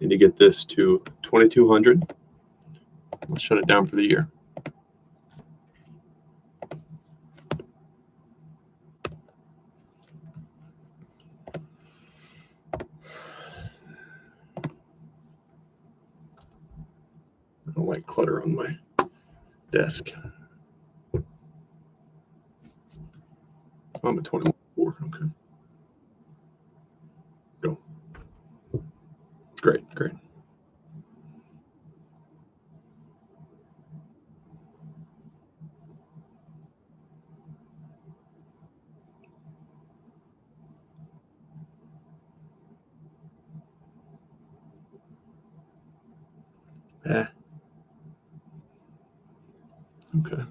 Need to get this to 2,200. Let's shut it down for the year. I don't like clutter on my desk. I'm at 21.4. Okay. Go. Great. Okay.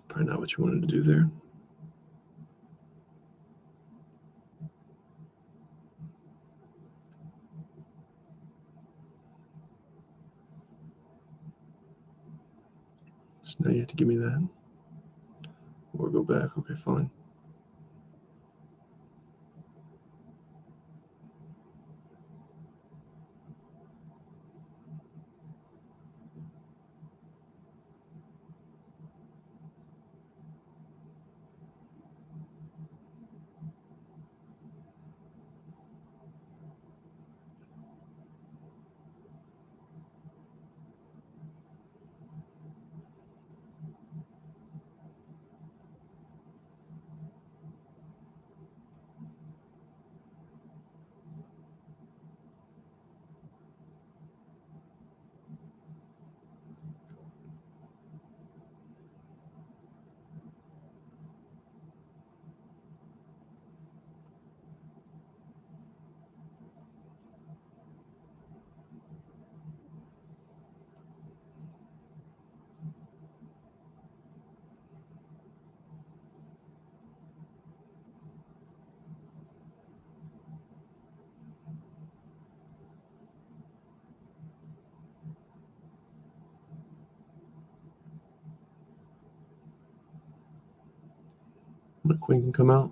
Probably not what you wanted to do there. So now you have to give me that. Or go back. Okay, fine. My queen can come out.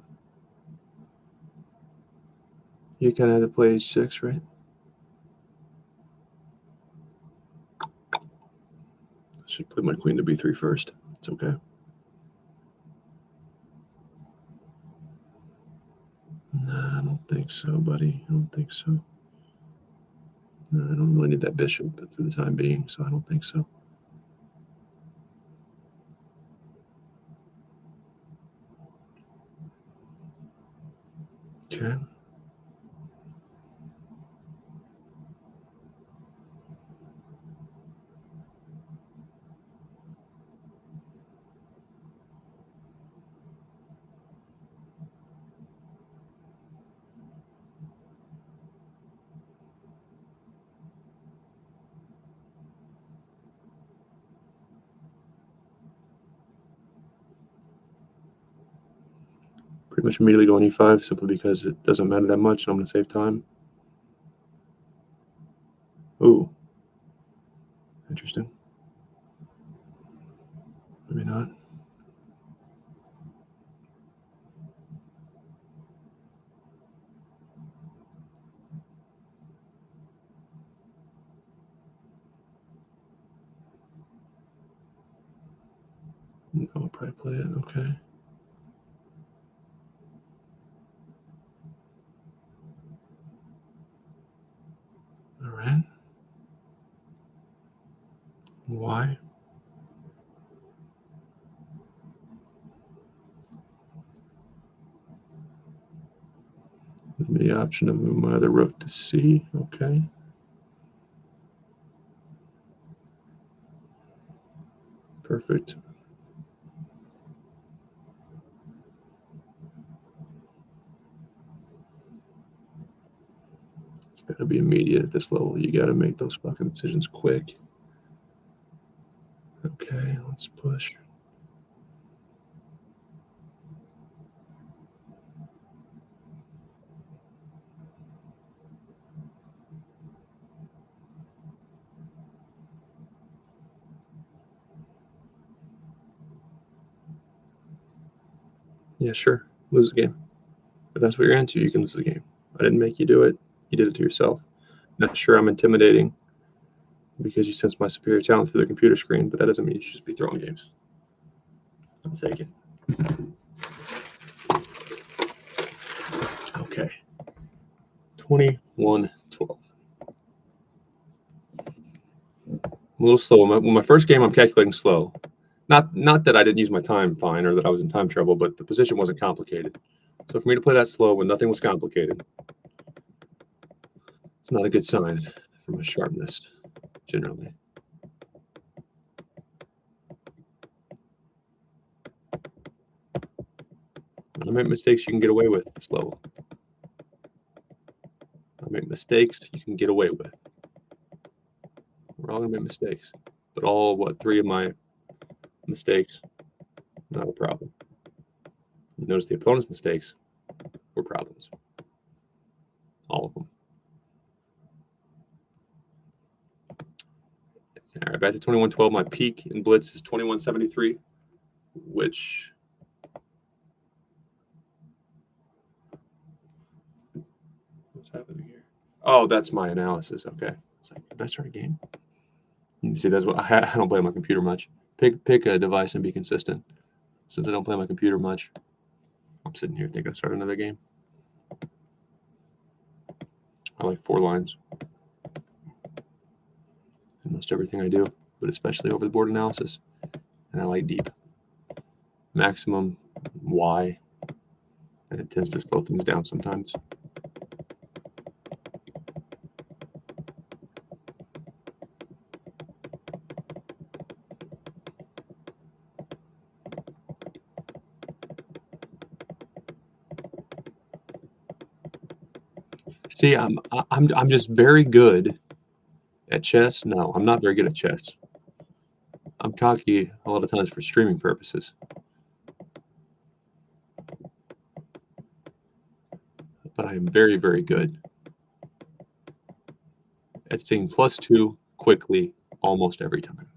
You kind of have to play h6, right? I should play my queen to b3 first. It's okay. Nah, I don't think so, buddy. I don't think so. No, I don't really need that bishop for the time being, so I don't think so. Okay. Pretty much immediately go on e5 simply because it doesn't matter that much. So I'm going to save time. Ooh. Interesting. Maybe not. I'll probably play it. Okay. All right. Why? The option to move my other rook to c. Okay. Perfect. It's got to be immediate at this level. You got to make those fucking decisions quick. Okay, let's push. Yeah, sure. Lose the game. If that's what you're into, you can lose the game. I didn't make you do it. You did it to yourself. Not sure I'm intimidating because you sense my superior talent through the computer screen, but that doesn't mean you should just be throwing games. I'll take it. Okay. 21-12. A little slow. My first game, I'm calculating slow. Not that I didn't use my time fine or that I was in time trouble, but the position wasn't complicated. So for me to play that slow when nothing was complicated, it's not a good sign for my sharpness, generally. I make mistakes you can get away with slow. I make mistakes you can get away with. We're all going to make mistakes. But all, 3 of my mistakes, not a problem. You notice the opponent's mistakes were problems. All of them. All right, back to 21-12. My peak in Blitz is 21-73, which... What's happening here? Oh, that's my analysis. Okay. It's like, did I start a game? You see, that's what I don't play on my computer much. Pick a device and be consistent. Since I don't play on my computer much, I'm sitting here thinking I start another game. I like 4 lines in most everything I do, but especially over the board analysis. And I like deep. Maximum Y, and it tends to slow things down sometimes. See, I'm just very good at chess. No, I'm not very good at chess. I'm cocky a lot of times for streaming purposes. But I am very, very good at seeing +2 quickly almost every time.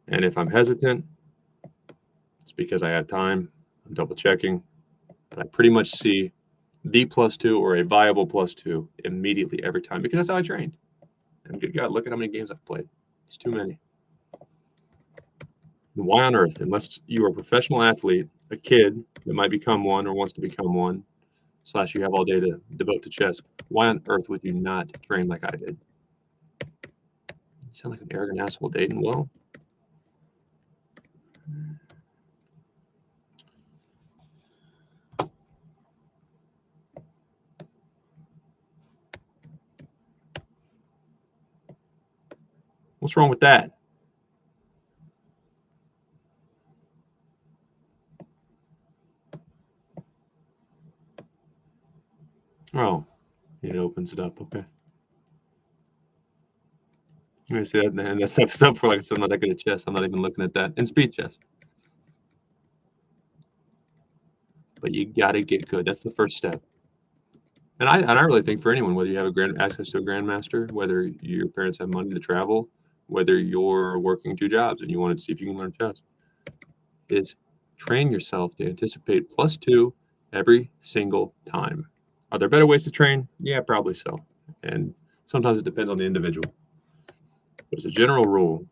And if I'm hesitant, it's because I have time. I'm double checking. But I pretty much see the +2 or a viable +2 immediately every time because that's how I trained. And good God, look at how many games I've played. It's too many. Why on earth, unless you are a professional athlete, a kid that might become one or wants to become one, / you have all day to devote to chess, why on earth would you not train like I did? You sound like an arrogant asshole, Dayton. Well, what's wrong with that? Oh, it opens it up. Okay. I see that, and that steps up for like I said, I'm not that good at chess. I'm not even looking at that in speed chess. But you got to get good. That's the first step. And I really think for anyone, whether you have access to a grandmaster, whether your parents have money to travel, whether you're working 2 jobs and you want to see if you can learn chess, is train yourself to anticipate +2 every single time. Are there better ways to train? Yeah, probably so. And sometimes it depends on the individual. But as a general rule,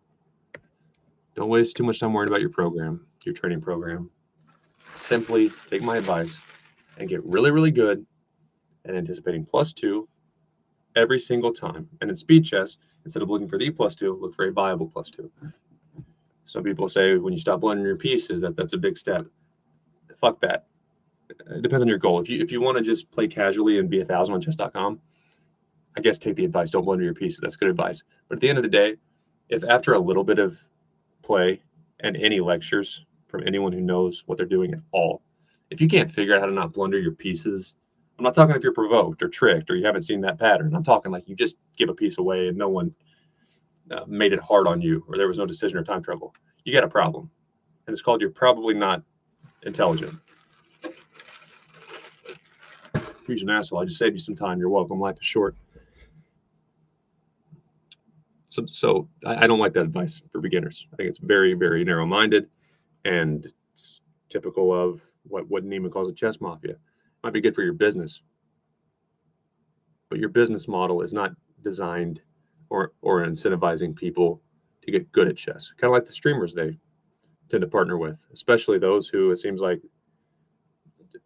don't waste too much time worrying about your program, your training program. Simply take my advice and get really, really good at anticipating +2 every single time. And in speed chess, instead of looking for the +2, look for a viable +2. Some people say when you stop blending your pieces, that's a big step. Fuck that. It depends on your goal. If you want to just play casually and be 1,000 on chess.com, I guess take the advice. Don't blend your pieces. That's good advice. But at the end of the day, if after a little bit of play and any lectures from anyone who knows what they're doing at all, if you can't figure out how to not blunder your pieces, I'm not talking if you're provoked or tricked or you haven't seen that pattern. I'm talking like you just give a piece away and no one made it hard on you or there was no decision or time trouble. You got a problem. And it's called you're probably not intelligent. Who's an asshole? I just saved you some time. You're welcome. Life is short. So I don't like that advice for beginners. I think it's very, very narrow-minded and it's typical of what Neiman calls a chess mafia. Might be good for your business. but your business model is not designed or incentivizing people to get good at chess. Kind of like the streamers they tend to partner with, especially those who it seems like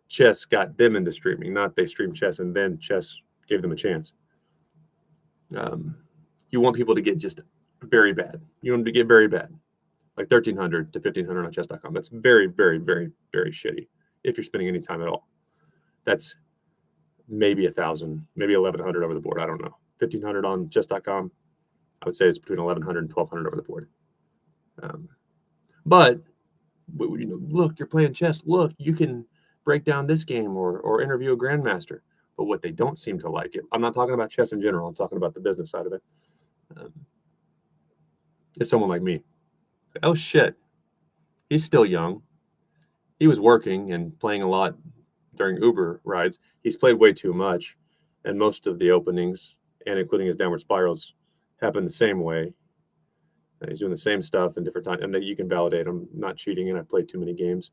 chess got them into streaming, not they streamed chess and then chess gave them a chance. You want people to get just very bad. You want them to get very bad, like 1,300 to 1,500 on chess.com. That's very, very, very, very shitty if you're spending any time at all. That's maybe 1,000, maybe 1,100 over the board. I don't know. 1,500 on chess.com. I would say it's between 1,100 and 1,200 over the board. But look, you're playing chess. Look, you can break down this game or interview a grandmaster. But what they don't seem to like it. I'm not talking about chess in general. I'm talking about the business side of it. It's someone like me. Oh shit, he's still young. He was working and playing a lot during Uber rides. He's played way too much, and most of the openings, and including his downward spirals, happen the same way. He's doing the same stuff in different times, and that you can validate him not cheating. And I played too many games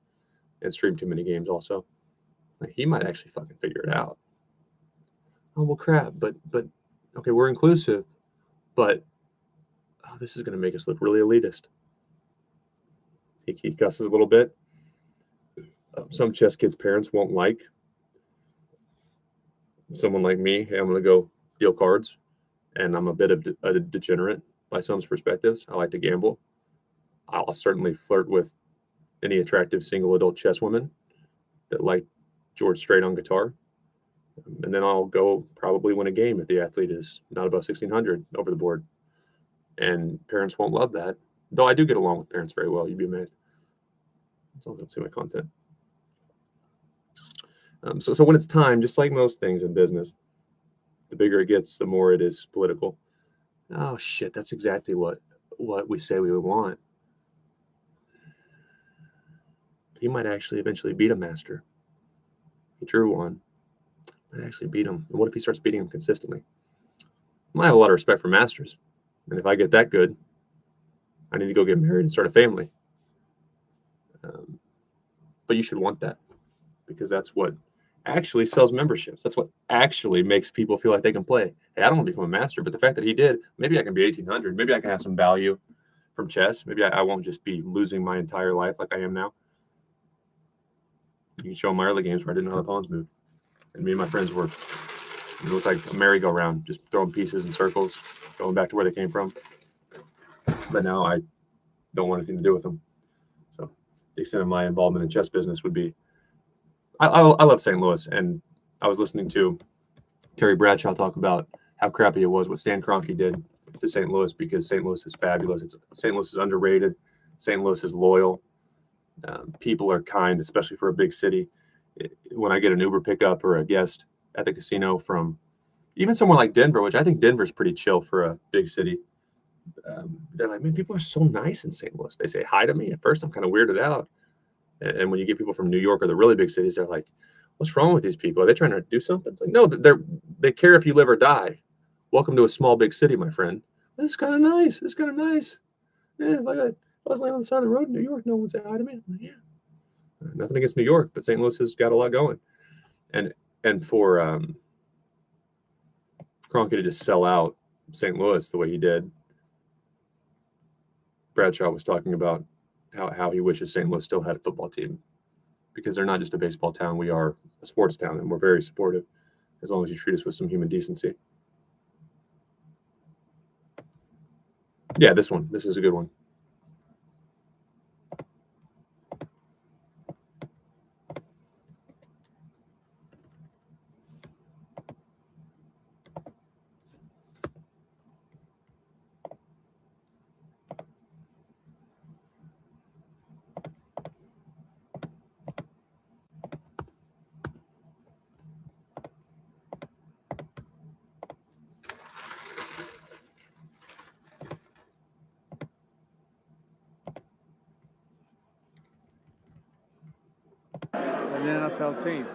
and streamed too many games also. Like, he might actually fucking figure it out. Oh well, crap. But okay, we're inclusive, but this is going to make us look really elitist. He cusses a little bit. Some chess kids' parents won't like someone like me. Hey, I'm going to go deal cards, and I'm a bit of a degenerate by some perspectives. I like to gamble. I'll certainly flirt with any attractive single adult chess women that like George Strait on guitar. And then I'll go probably win a game if the athlete is not above 1,600 over the board. And parents won't love that. Though I do get along with parents very well. You'd be amazed. As long as they don't see my content. So when it's time, just like most things in business, the bigger it gets, the more it is political. Oh, shit, that's exactly what we say we would want. He might actually eventually beat a master. He drew one. Might actually beat him. And what if he starts beating him consistently? I have a lot of respect for masters. And if I get that good, I need to go get married and start a family. But you should want that, because that's what actually sells memberships. That's what actually makes people feel like they can play. Hey, I don't want to become a master, but the fact that he did, maybe I can be 1,800. Maybe I can have some value from chess. Maybe I won't just be losing my entire life like I am now. You can show them my early games where I didn't know how the pawns moved. And me and my friends were, it looked like a merry-go-round, just throwing pieces in circles, going back to where they came from. But now I don't want anything to do with them. So the extent of my involvement in chess business would be, I love St. Louis, and I was listening to Terry Bradshaw talk about how crappy it was what Stan Kroenke did to St. Louis, because St. Louis is fabulous. St. Louis is underrated. St. Louis is loyal. People are kind, especially for a big city. When I get an Uber pickup or a guest at the casino from even somewhere like Denver, which I think Denver's pretty chill for a big city, they're like, man, people are so nice in St. Louis. They say hi to me. At first, I'm kind of weirded out. And when you get people from New York or the really big cities, they're like, what's wrong with these people? Are they trying to do something? It's like, no, they care if you live or die. Welcome to a small, big city, my friend. This is kind of nice. This is kind of nice. Yeah, if I was laying on the side of the road in New York, no one would say hi to me. I'm like, yeah. Nothing against New York, but St. Louis has got a lot going. And for Kroenke to just sell out St. Louis the way he did, Bradshaw was talking about how he wishes St. Louis still had a football team, because they're not just a baseball town. We are a sports town, and we're very supportive as long as you treat us with some human decency. Yeah, this is a good one. An NFL team.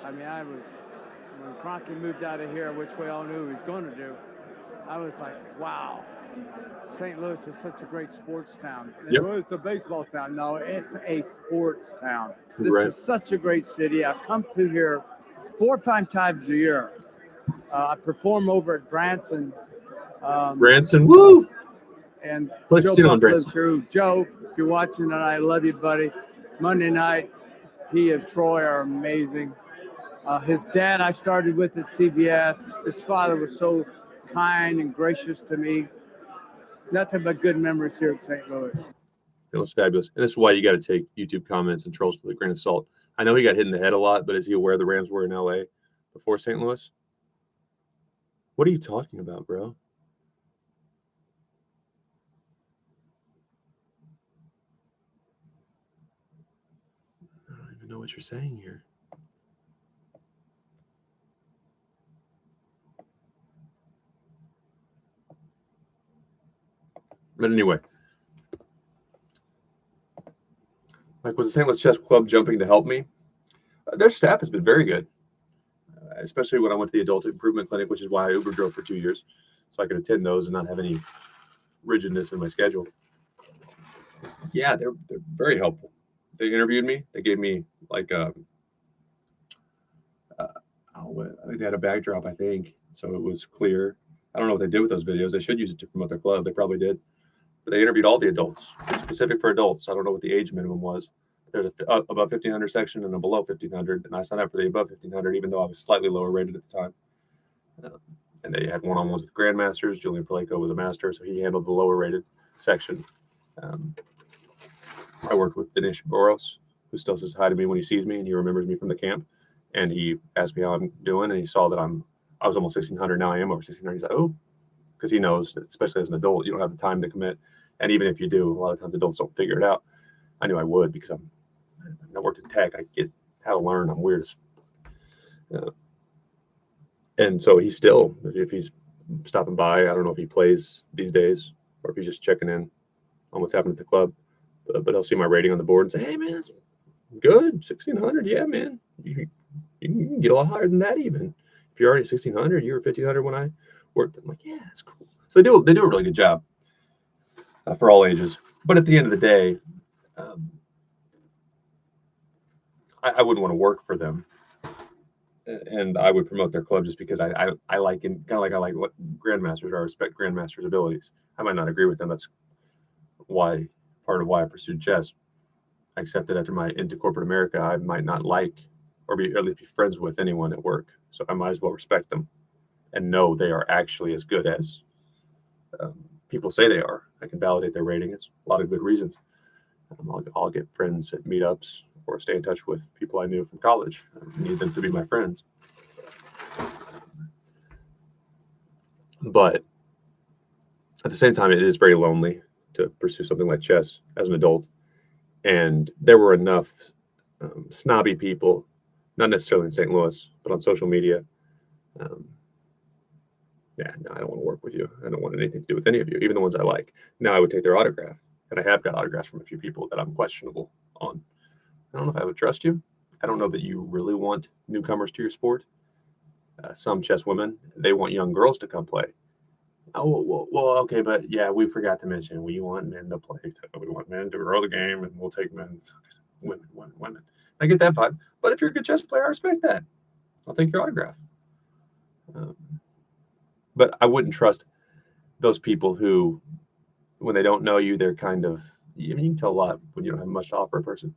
I mean, when Kroenke moved out of here, which we all knew he was going to do, I was like, wow, St. Louis is such a great sports town. Yep. It's a baseball town. No, it's a sports town. This Right. is such a great city. I've come to here 4 or 5 times a year. I perform over at Branson. Branson, woo! And Put Joe casino in Buck lives Branson. here. Joe, if you're watching tonight, I love you, buddy. Monday night, he and Troy are amazing. His dad I started with at CBS. His father was so kind and gracious to me. Nothing but good memories here at St. Louis. It was fabulous. And this is why you got to take YouTube comments and trolls with a grain of salt. I know he got hit in the head a lot, but is he aware the Rams were in LA before St. Louis? What are you talking about, bro? I don't even know what you're saying here. But anyway, like, was the St. Louis Chess Club jumping to help me? Their staff has been very good, especially when I went to the Adult Improvement Clinic, which is why I Uber drove for 2 years, so I could attend those and not have any rigidness in my schedule. Yeah, they're very helpful. They interviewed me. They gave me like I think they had a backdrop, I think, so it was clear. I don't know what they did with those videos. They should use it to promote their club. They probably did. But they interviewed all the adults, specific for adults. I don't know what the age minimum was. There's a above 1,500 section and a below 1,500, and I signed up for the above 1,500, even though I was slightly lower rated at the time. And they had one-on-ones with grandmasters. Julian Paleco was a master, so he handled the lower rated section. I worked with Dinesh Boros, who still says hi to me when he sees me, and he remembers me from the camp. And he asked me how I'm doing, and he saw that I was almost 1,600. Now I am over 1,600. He's like, oh, because he knows that, especially as an adult, you don't have the time to commit. And even if you do, a lot of times adults don't figure it out. I knew I would because I worked in tech. I get how to learn. I'm weird as. And so he's still, if he's stopping by, I don't know if he plays these days or if he's just checking in on what's happening at the club. But he'll see my rating on the board and say, hey, man, that's good. 1,600. Yeah, man. You can get a lot higher than that even. If you're already 1,600, you were 1,500 when I worked. I'm like, yeah, that's cool. So they do a really good job for all ages. But at the end of the day, I wouldn't want to work for them. And I would promote their club just because I like, and kind of like I like what grandmasters are. I respect grandmasters' abilities. I might not agree with them. That's part of why I pursued chess. I accepted after my into corporate America, I might not like or at least be friends with anyone at work. So I might as well respect them and know they are actually as good as people say they are. I can validate their rating. It's a lot of good reasons. I'll get friends at meetups or stay in touch with people I knew from college. I need them to be my friends. But at the same time, it is very lonely to pursue something like chess as an adult. And there were enough snobby people, not necessarily in St. Louis, but on social media. No, I don't want to work with you. I don't want anything to do with any of you, even the ones I like. Now I would take their autograph. And I have got autographs from a few people that I'm questionable on. I don't know if I would trust you. I don't know that you really want newcomers to your sport. Some chess women, they want young girls to come play. Oh, well, okay, but yeah, we forgot to mention we want men to play. We want men to grow the game, and we'll take men, women. I get that vibe. But if you're a good chess player, I respect that. I'll take your autograph. But I wouldn't trust those people who, when they don't know you, they're kind of, you can tell a lot when you don't have much to offer a person.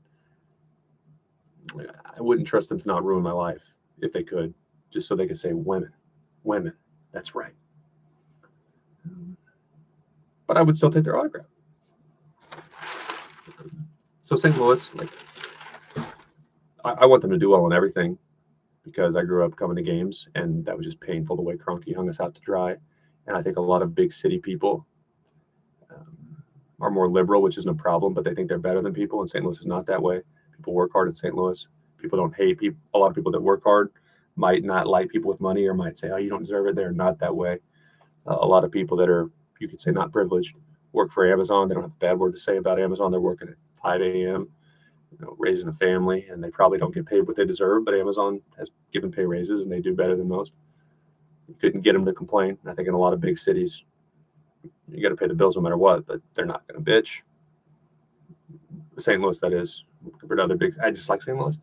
I wouldn't trust them to not ruin my life if they could, just so they could say, women, that's right. But I would still take their autograph. So St. Louis, like, I want them to do well in everything because I grew up coming to games, and that was just painful the way Kroenke hung us out to dry. And I think a lot of big city people are more liberal, which isn't a problem, but they think they're better than people, and St. Louis is not that way. People work hard in St. Louis. People don't hate people. A lot of people that work hard might not like people with money or might say, oh, you don't deserve it. They're not that way. A lot of people that are, you could say, not privileged, work for Amazon. They don't have a bad word to say about Amazon. They're working at 5 a.m., raising a family, and they probably don't get paid what they deserve, but Amazon has given pay raises, and they do better than most. You couldn't get them to complain. I think in a lot of big cities, you got to pay the bills no matter what, but they're not going to bitch. St. Louis, that is, compared to other big, I just like St. Louis.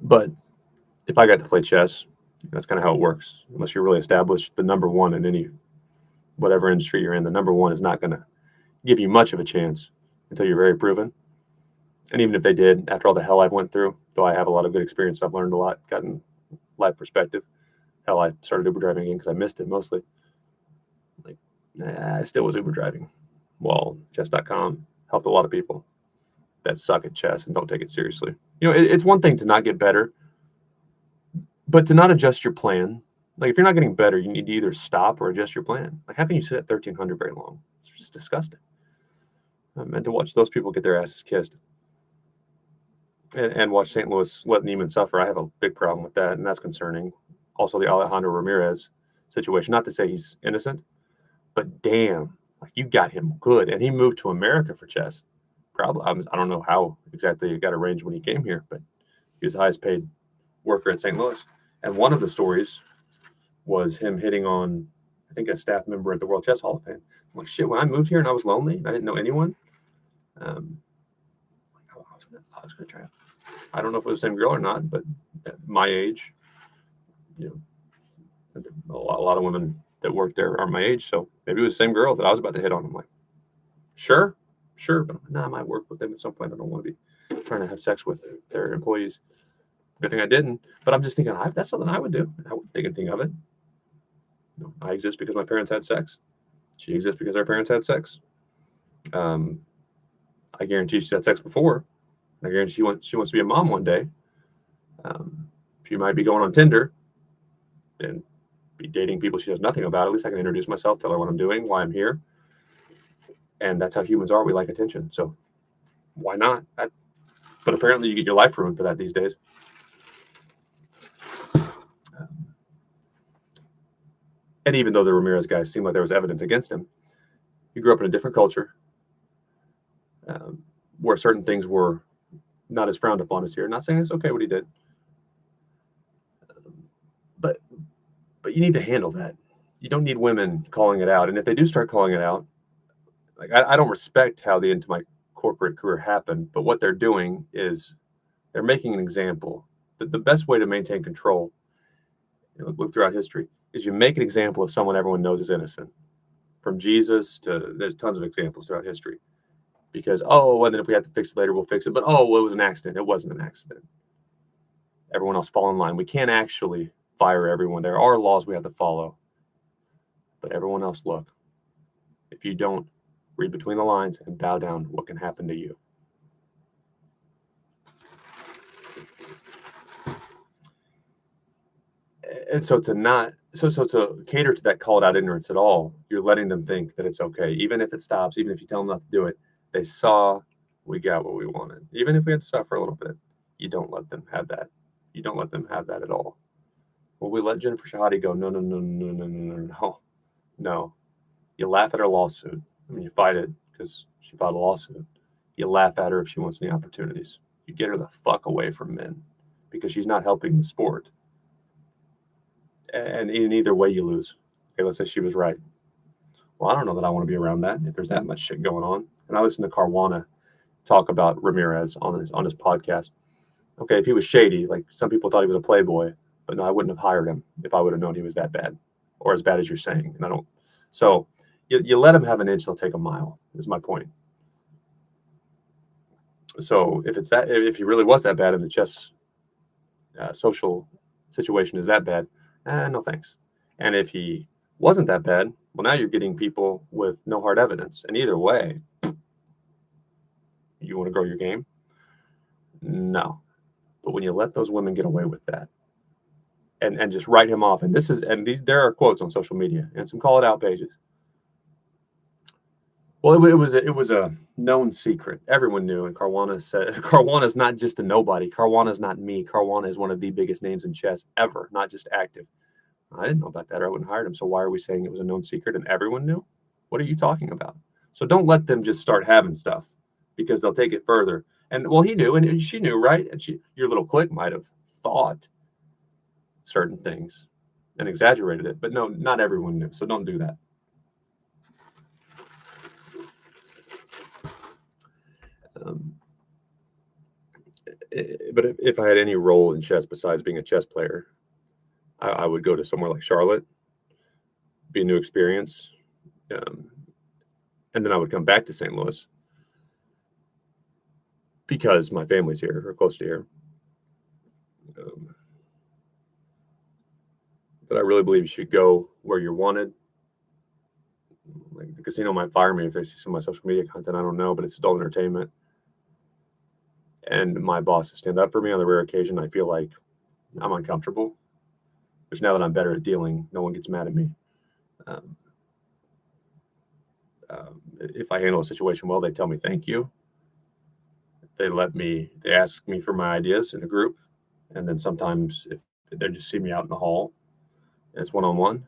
But if I got to play chess, that's kind of how it works. Unless you're really established, the number one in any whatever industry you're in, the number one is not going to give you much of a chance until you're very proven. And even if they did, after all the hell I've went through, though I have a lot of good experience, I've learned a lot, gotten life perspective. Hell, I started Uber driving again because I missed it mostly. Like, I still was Uber driving. Well, chess.com helped a lot of people that suck at chess and don't take it seriously. It's one thing to not get better, but to not adjust your plan. Like, if you're not getting better, you need to either stop or adjust your plan. Like, how can you sit at 1,300 very long? It's just disgusting. And to watch those people get their asses kissed and watch St. Louis let Neiman suffer, I have a big problem with that, and that's concerning. Also, the Alejandro Ramirez situation. Not to say he's innocent, but damn, like, you got him good. And he moved to America for chess. Probably, I don't know how exactly it got arranged when he came here, but he was the highest paid worker in St. Louis. And one of the stories was him hitting on, I think, a staff member at the World Chess Hall of Fame. I'm like, shit, when I moved here and I was lonely and I didn't know anyone, I was going to try. I don't know if it was the same girl or not, but at my age, a lot of women that work there are my age, so maybe it was the same girl that I was about to hit on. I'm like, sure, but I might work with them at some point. I don't want to be trying to have sex with their employees. Good thing I didn't, but I'm just thinking, that's something I would do. I wouldn't think anything of it. No, I exist because my parents had sex. She exists because our parents had sex. I guarantee she's had sex before. I guarantee she wants to be a mom one day. She might be going on Tinder and be dating people she knows nothing about. At least I can introduce myself, tell her what I'm doing, why I'm here. And that's how humans are. We like attention. So why not? But apparently you get your life ruined for that these days. And even though the Ramirez guy seemed like there was evidence against him, he grew up in a different culture where certain things were not as frowned upon as here. Not saying it's okay what he did. But you need to handle that. You don't need women calling it out. And if they do start calling it out, like, I don't respect how the end to my corporate career happened, but what they're doing is they're making an example. The best way to maintain control, look throughout history, is you make an example of someone everyone knows is innocent. From Jesus to, there's tons of examples throughout history. Because, and then if we have to fix it later, we'll fix it. But, it was an accident. It wasn't an accident. Everyone else fall in line. We can't actually fire everyone. There are laws we have to follow. But everyone else, look, if you don't read between the lines and bow down, what can happen to you? And so to cater to that called out ignorance at all, you're letting them think that it's okay. Even if it stops, even if you tell them not to do it, they saw we got what we wanted. Even if we had to suffer a little bit, you don't let them have that. You don't let them have that at all. Well, we let Jennifer Shahadi go. No. You laugh at her lawsuit. I mean, you fight it because she filed a lawsuit. You laugh at her if she wants any opportunities. You get her the fuck away from men because she's not helping the sport. And in either way, you lose. Okay, let's say she was right. Well, I don't know that I want to be around that if there's that much shit going on. And I listened to Caruana talk about Ramirez on his podcast. Okay, if he was shady, like some people thought he was a playboy, but no, I wouldn't have hired him if I would have known he was that bad or as bad as you're saying. And I don't. So you let him have an inch, they'll take a mile, is my point. So if he really was that bad and the chess social situation is that bad, no thanks. And if he wasn't that bad, well, now you're getting people with no hard evidence. And either way, you want to grow your game? No. But when you let those women get away with that and just write him off, there are quotes on social media and some call it out pages. Well, it was a known secret. Everyone knew, and Caruana said, Caruana's not just a nobody. Caruana's not me. Caruana is one of the biggest names in chess ever, not just active. I didn't know about that, or I wouldn't have hired him. So why are we saying it was a known secret and everyone knew? What are you talking about? So don't let them just start having stuff because they'll take it further. And well, he knew, and she knew, right? And your little clique might have thought certain things and exaggerated it, but no, not everyone knew. So don't do that. But if I had any role in chess besides being a chess player, I would go to somewhere like Charlotte, be a new experience, um, and then I would come back to St. Louis because my family's here or close to here. Um, but I really believe you should go where you're wanted. Like the casino might fire me if they see some of my social media content. I don't know, but it's adult entertainment. And my bosses stand up for me on the rare occasion I feel like I'm uncomfortable. Which now that I'm better at dealing, no one gets mad at me. Um, if I handle a situation well, they tell me thank you. They ask me for my ideas in a group. And then sometimes if they just see me out in the hall and it's one on one.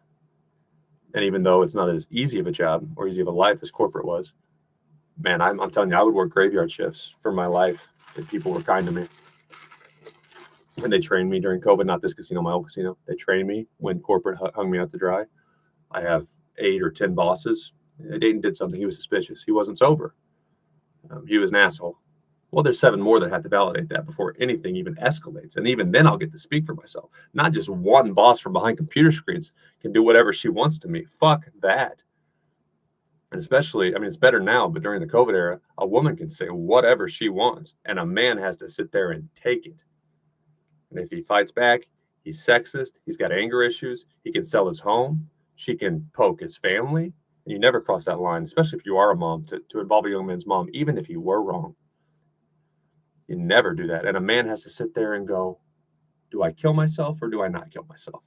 And even though it's not as easy of a job or easy of a life as corporate was, man, I'm telling you, I would work graveyard shifts for my life if people were kind to me. And they trained me during COVID, not this casino, my old casino. They trained me when corporate hung me out to dry. I have 8 or 10 bosses. Dayton did something. He was suspicious. He wasn't sober. He was an asshole. Well, there's 7 more that have to validate that before anything even escalates. And even then, I'll get to speak for myself. Not just one boss from behind computer screens can do whatever she wants to me. Fuck that. And especially, I mean, it's better now, but during the COVID era, a woman can say whatever she wants, and a man has to sit there and take it. And if he fights back, he's sexist. He's got anger issues. He can sell his home. She can poke his family. And you never cross that line, especially if you are a mom, to involve a young man's mom, even if you were wrong. You never do that. And a man has to sit there and go, do I kill myself or do I not kill myself?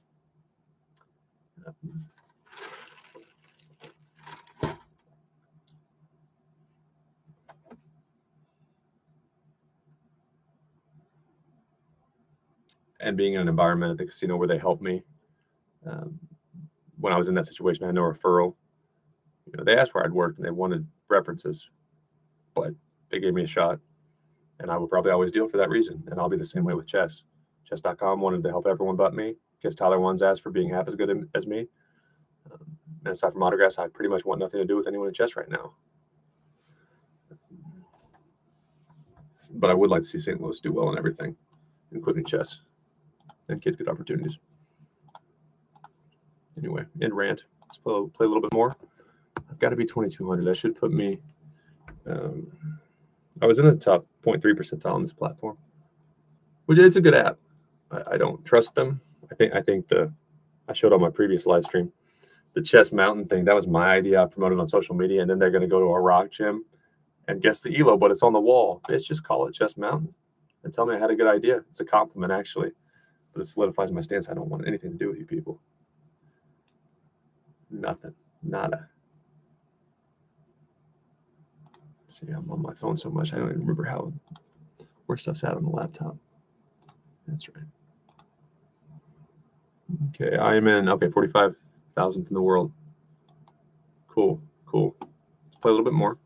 And being in an environment at the casino where they helped me. When I was in that situation, I had no referral. They asked where I'd worked and they wanted references, but they gave me a shot. And I will probably always deal for that reason. And I'll be the same way with chess. Chess.com wanted to help everyone but me. Guess Tyler One's asked for being half as good as me. And aside from autographs, I pretty much want nothing to do with anyone in chess right now. But I would like to see St. Louis do well in everything, including chess, and kids get opportunities. Anyway, end rant. Let's play a little bit more. I've got to be 2,200. That should put me. I was in the top 0.3 percentile on this platform, which it's a good app. I don't trust them. I think I showed on my previous live stream the Chess Mountain thing. That was my idea. I promoted on social media, and then they're going to go to a rock gym and guess the ELO, but it's on the wall. Bitch, just call it Chess Mountain and tell me I had a good idea. It's a compliment, actually, but it solidifies my stance. I don't want anything to do with you people. Nothing. Nada. See, I'm on my phone so much, I don't even remember where stuff's at on the laptop. That's right. Okay, I am in, 45,000th in the world. Cool. Let's play a little bit more.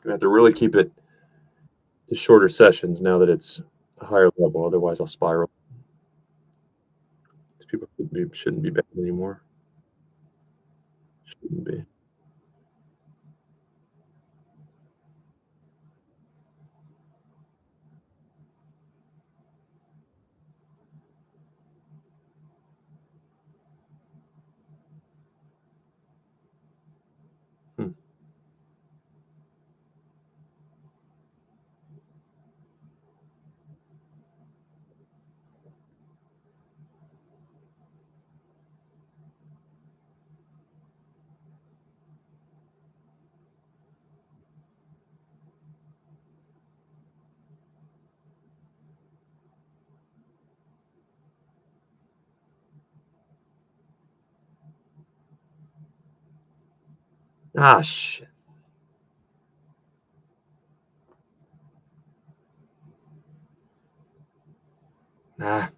Gonna have to really keep it to shorter sessions now that it's a higher level. Otherwise, I'll spiral. These people shouldn't be bad anymore. Shouldn't be. Ah, shit. Ah.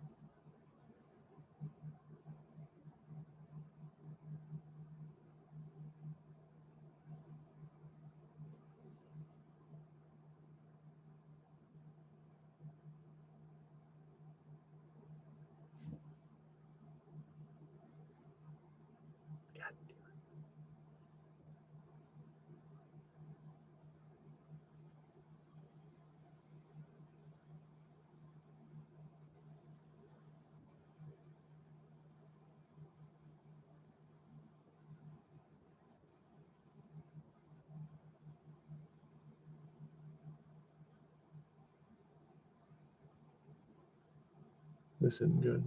This isn't good.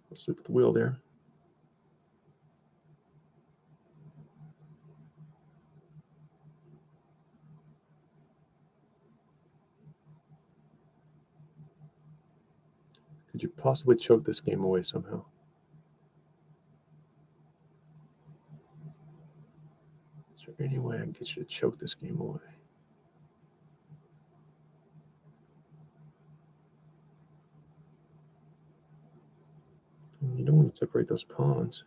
Let's slip the wheel there. Could you possibly choke this game away somehow? Is there any way I can get you to choke this game away? You don't want to separate those pawns.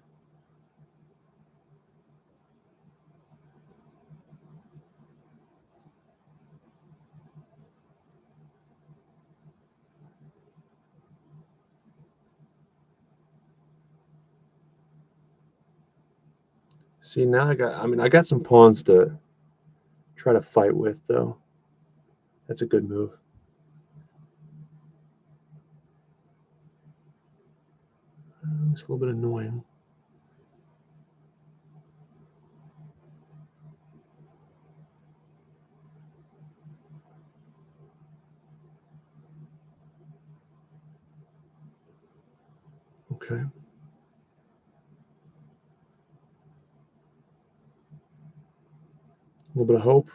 See, now I got some pawns to try to fight with, though. That's a good move. It's a little bit annoying. Okay. A little bit of hope.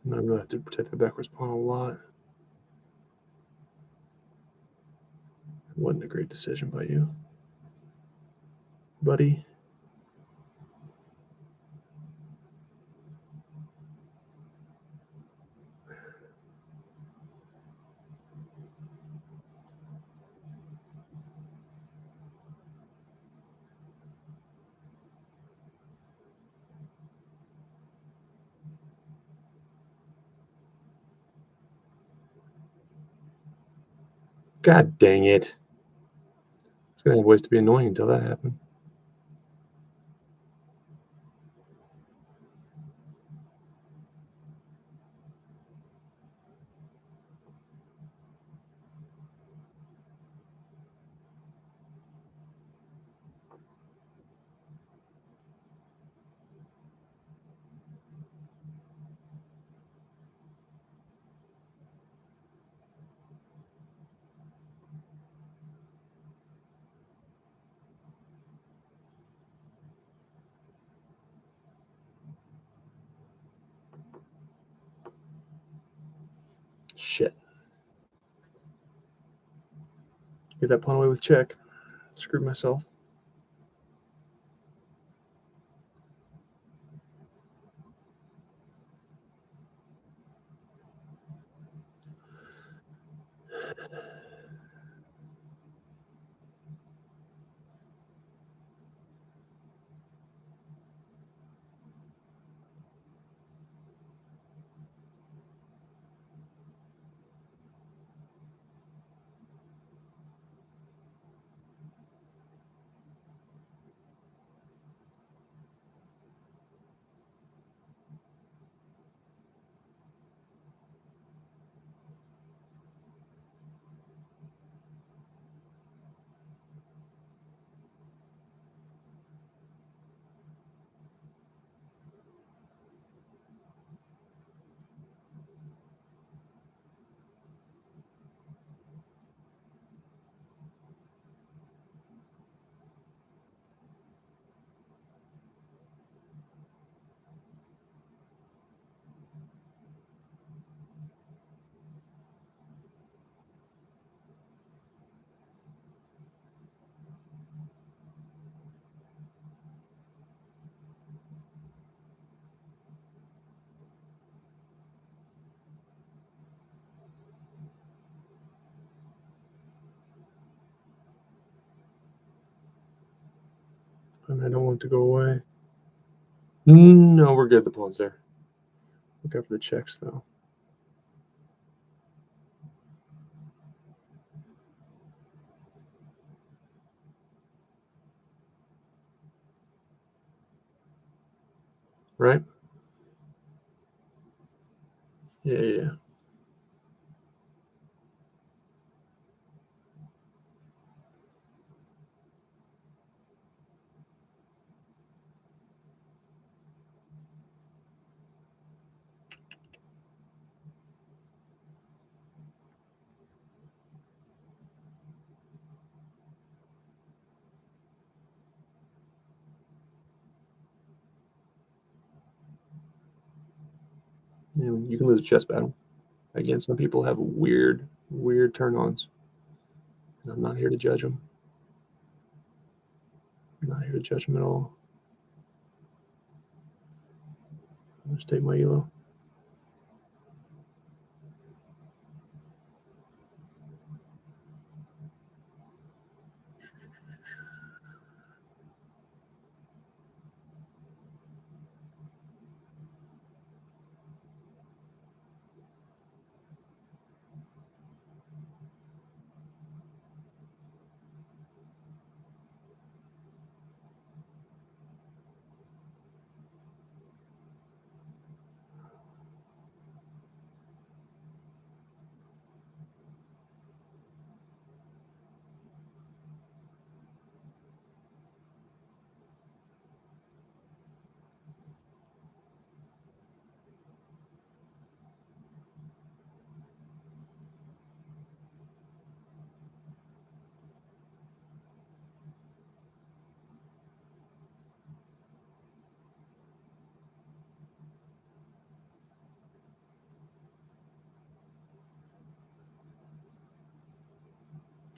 And I really have to protect the backwards pawn a lot. It wasn't a great decision by you, buddy. God dang it. It's going to have ways to be annoying until that happened. Shit. Get that pawn away with check. Screwed myself. I don't want it to go away. No, we're good. The pawn's there. Look out for the checks, though. right? Yeah, yeah, yeah. You can lose a chess battle. Again, some people have weird, weird turn-ons, and I'm not here to judge them. I'm not here to judge them at all. I'll just take my elo.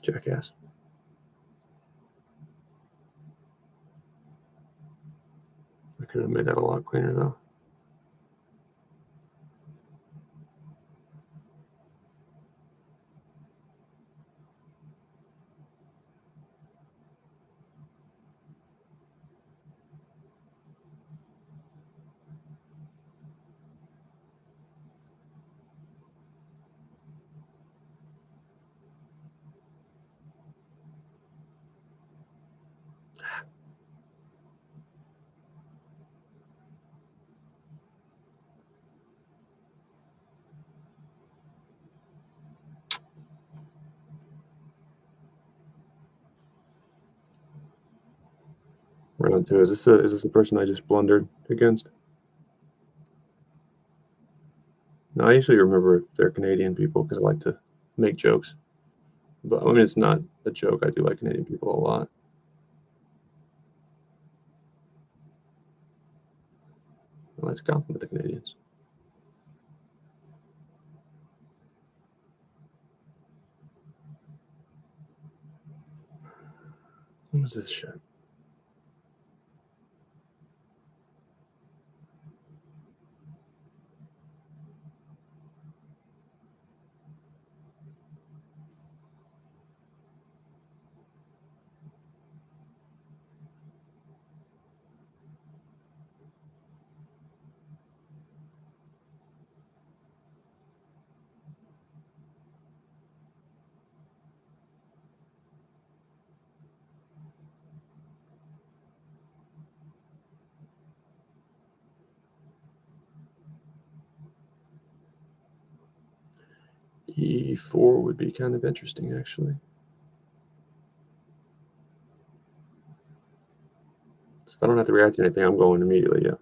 Jackass. I could have made that a lot cleaner, though. Round two. Is this the person I just blundered against? No, I usually remember if they're Canadian people because I like to make jokes. But I mean, it's not a joke. I do like Canadian people a lot. I like to compliment the Canadians. What was this shit? E4 would be kind of interesting, actually. So if I don't have to react to anything, I'm going immediately, yeah.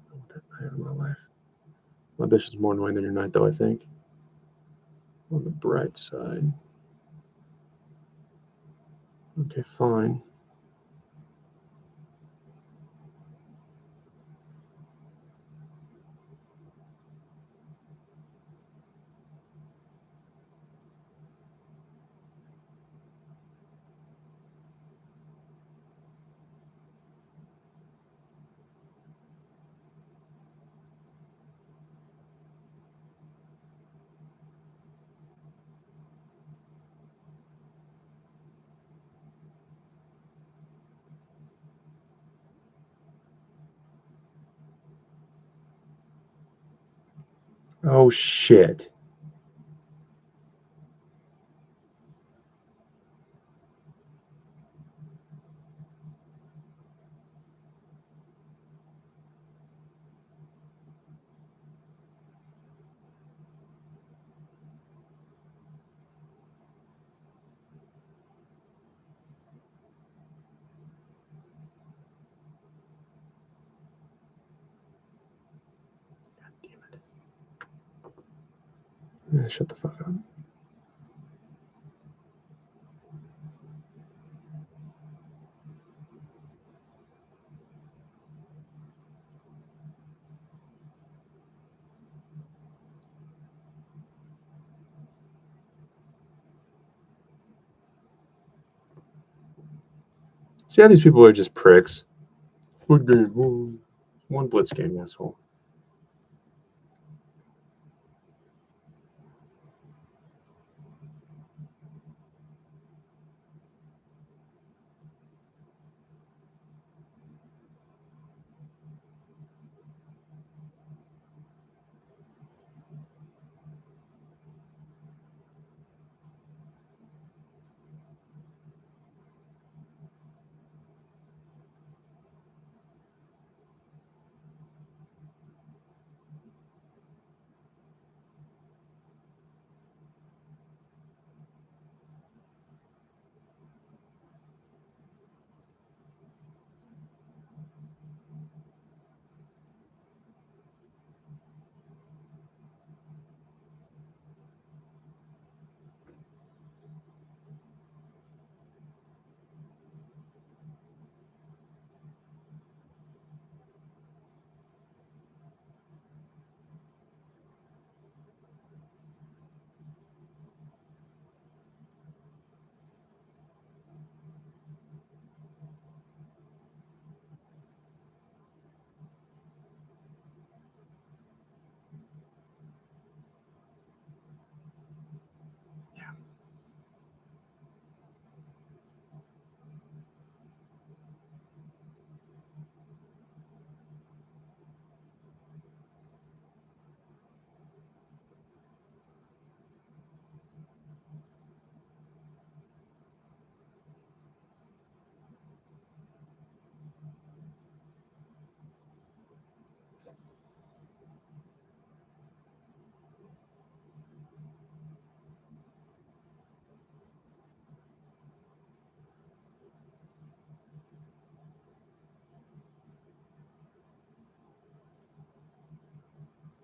I want that knight in my life. My bishop's more annoying than your knight, though, I think. On the bright side. Okay, fine. Oh, shit. God damn it. Shut the fuck up. See how these people are just pricks? One game, one Blitz game, asshole.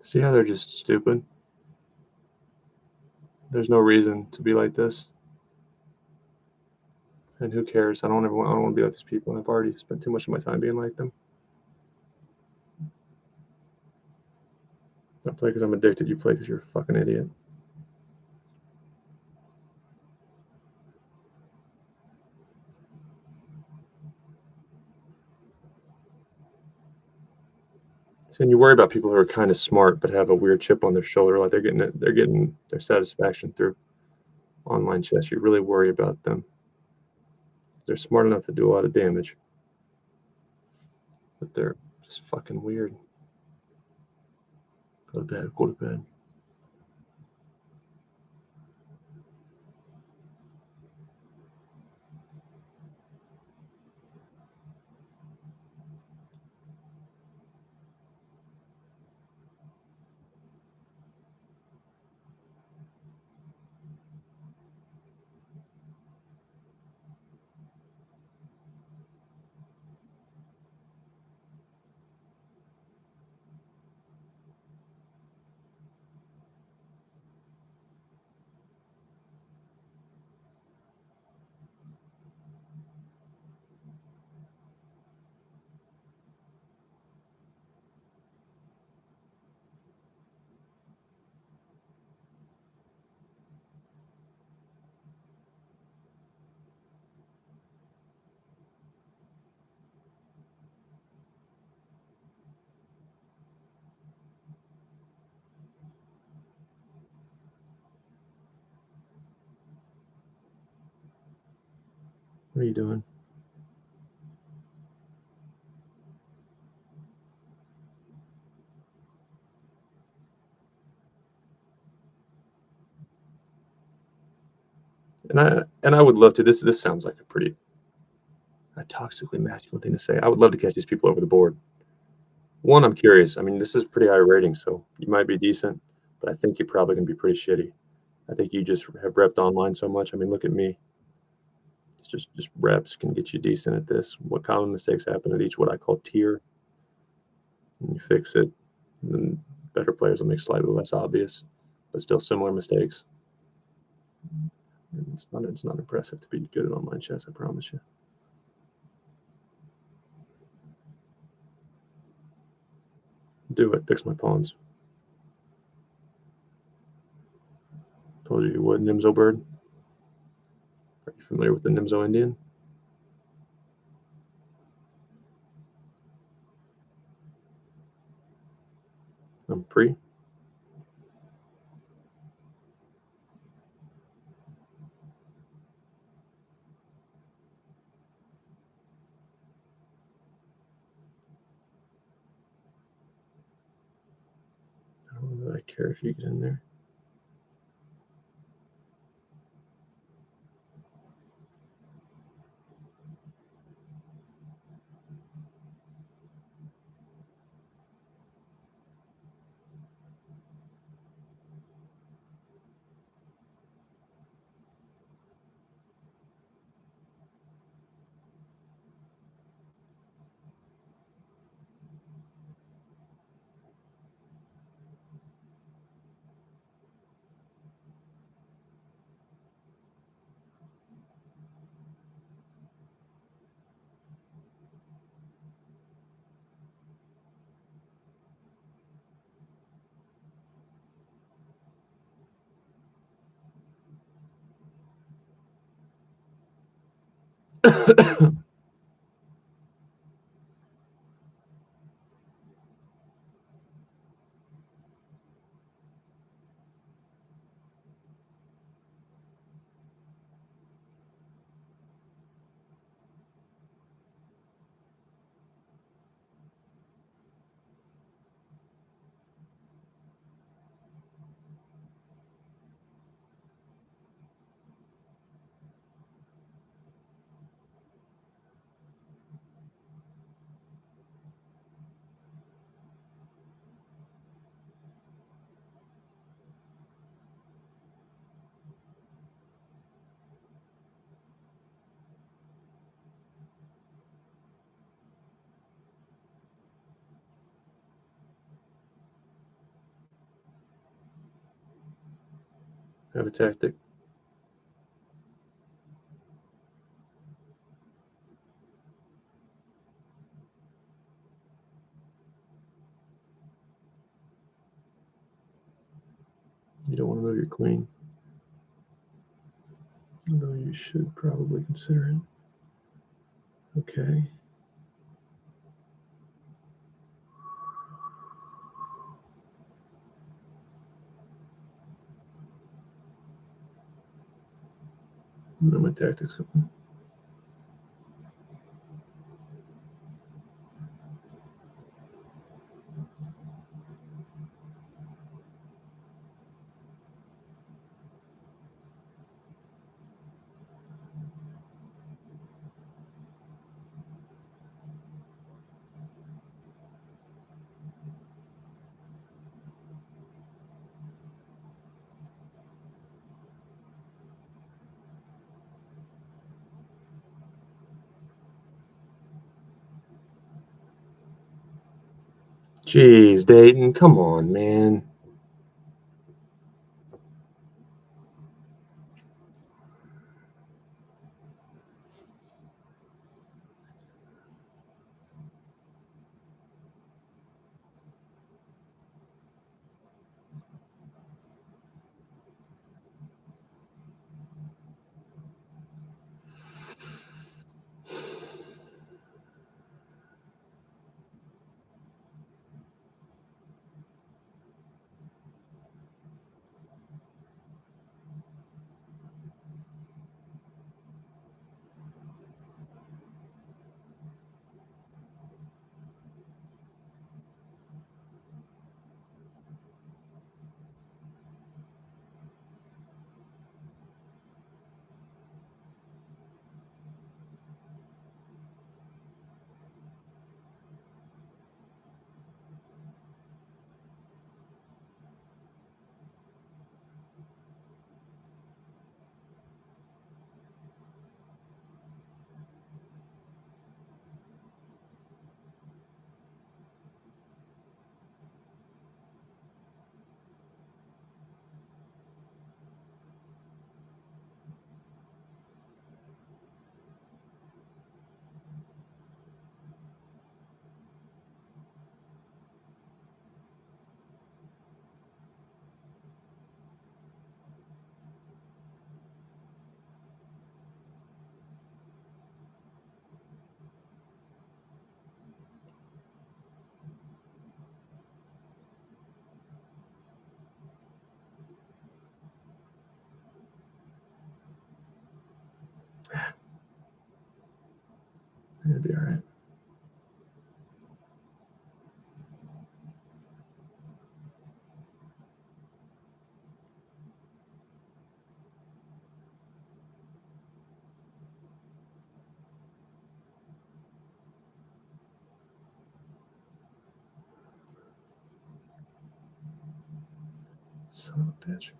See how they're just stupid? There's no reason to be like this. And who cares? I don't want to be like these people. And I've already spent too much of my time being like them. I play because I'm addicted. You play because you're a fucking idiot. So when you worry about people who are kind of smart but have a weird chip on their shoulder, like they're getting their satisfaction through online chess, you really worry about them. They're smart enough to do a lot of damage, but they're just fucking weird. Go to bed. Go to bed. What are you doing? And I would love to. This sounds like a toxically masculine thing to say. I would love to catch these people over the board. One, I'm curious. I mean, this is pretty high rating, so you might be decent, but I think you're probably gonna be pretty shitty. I think you just have repped online so much. I mean, look at me. It's just reps can get you decent at this. What common mistakes happen at each what I call tier, and you fix it. And then better players will make slightly less obvious, but still similar mistakes. And it's not impressive to be good at online chess, I promise you. Do it. Fix my pawns. Told you you would, Nimzo bird. Are you familiar with the Nimzo Indian? I'm free. I don't know that I care if you get in there. Have a tactic. You don't want to move your queen. Although you should probably consider it. Okay. No, my tactics. Jeez, Dayton, come on, man. It'll be all right. Son of a bitch.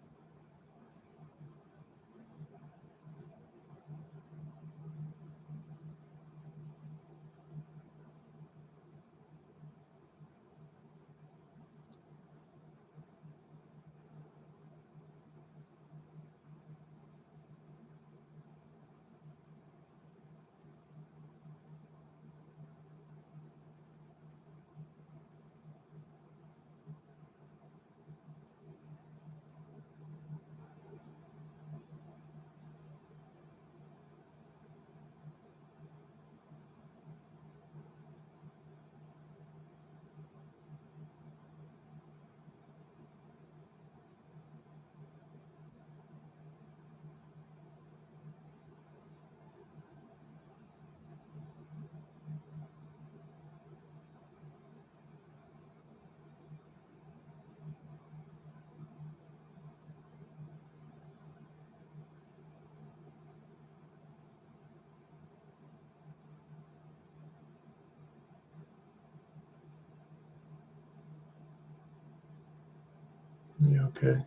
Yeah, okay.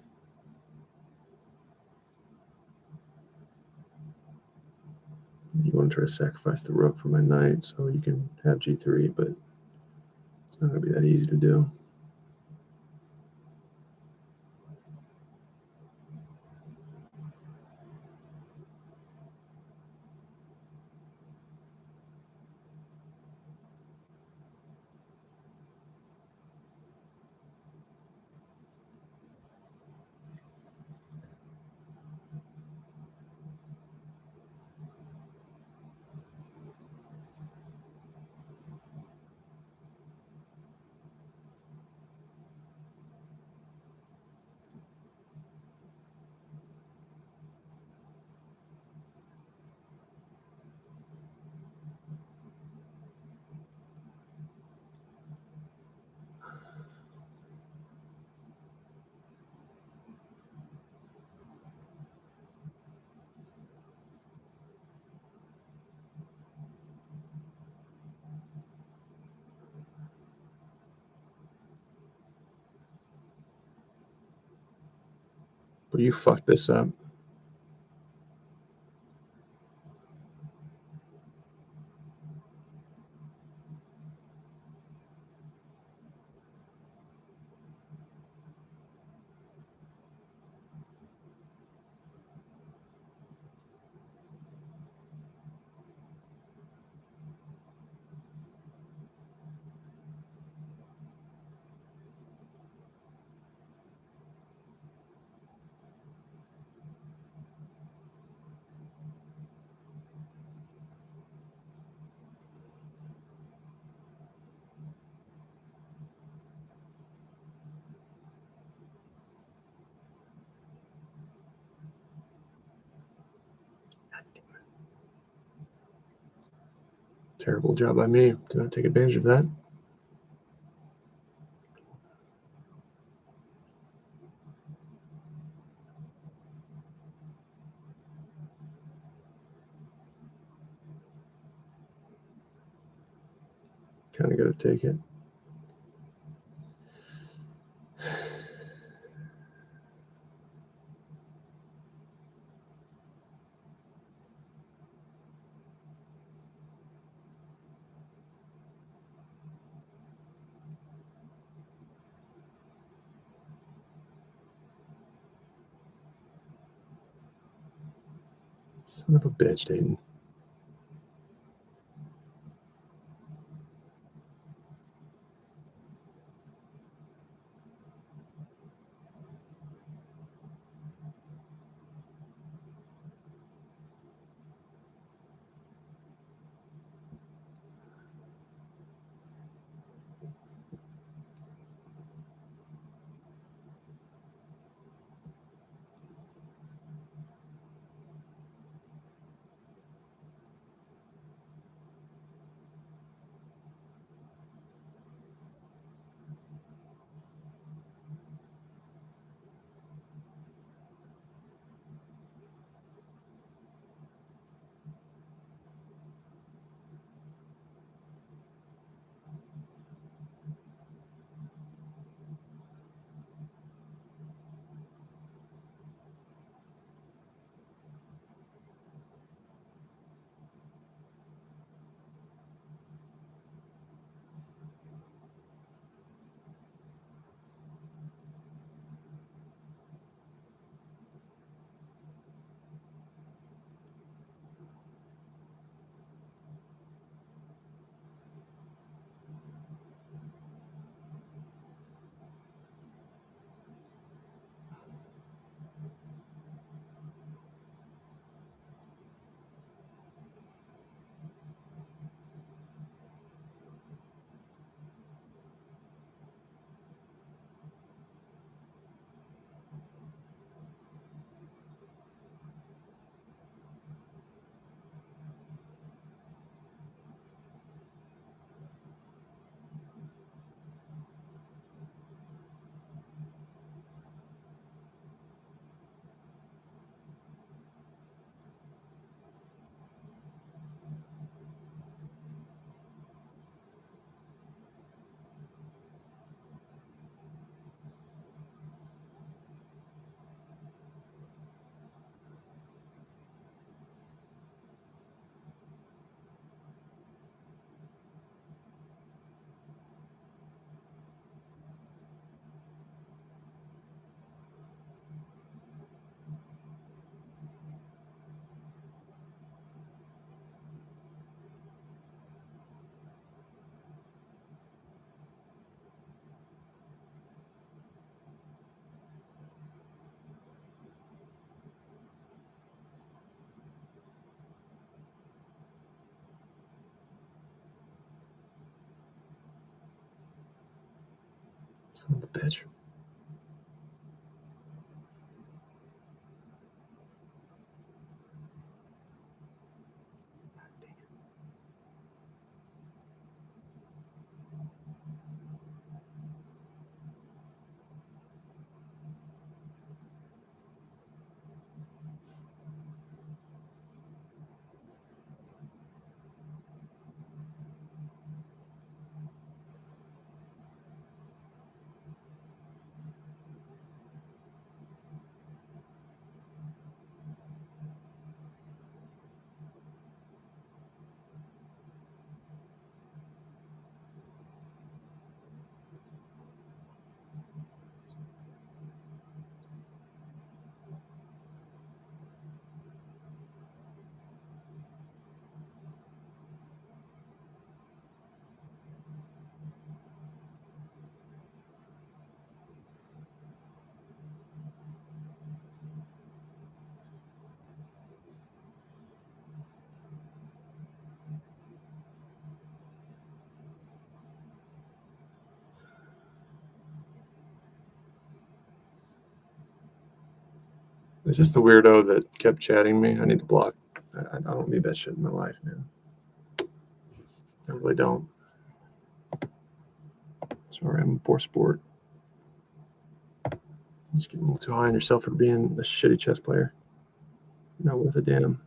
You want to try to sacrifice the rook for my knight so you can have g3, but it's not going to be that easy to do. But you fucked this up. Terrible job by me. Did not take advantage of that. Kind of got to take it. Son of a bitch, Dayton. Son of a bitch. Is this the weirdo that kept chatting me? I need to block. I don't need that shit in my life, man. I really don't. Sorry, I'm a poor sport. You're just getting a little too high on yourself for being a shitty chess player. Not worth a damn.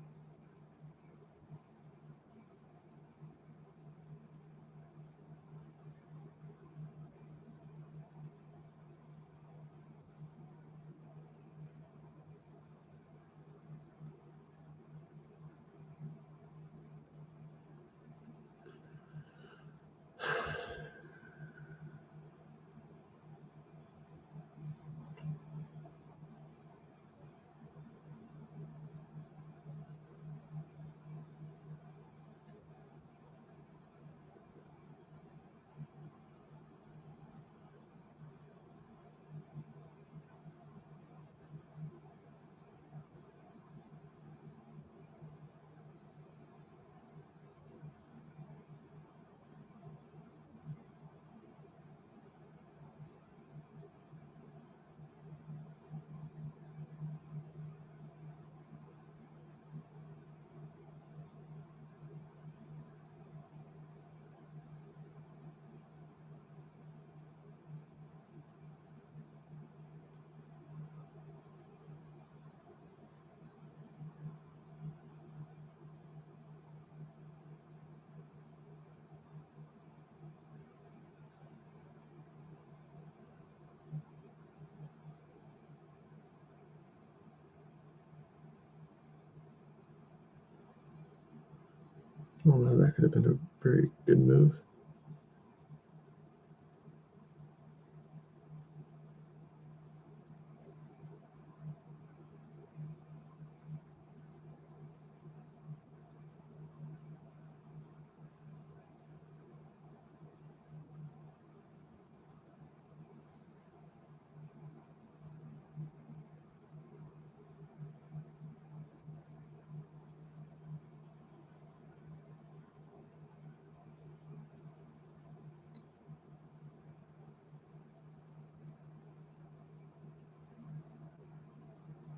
I don't know. That could have been a very good move.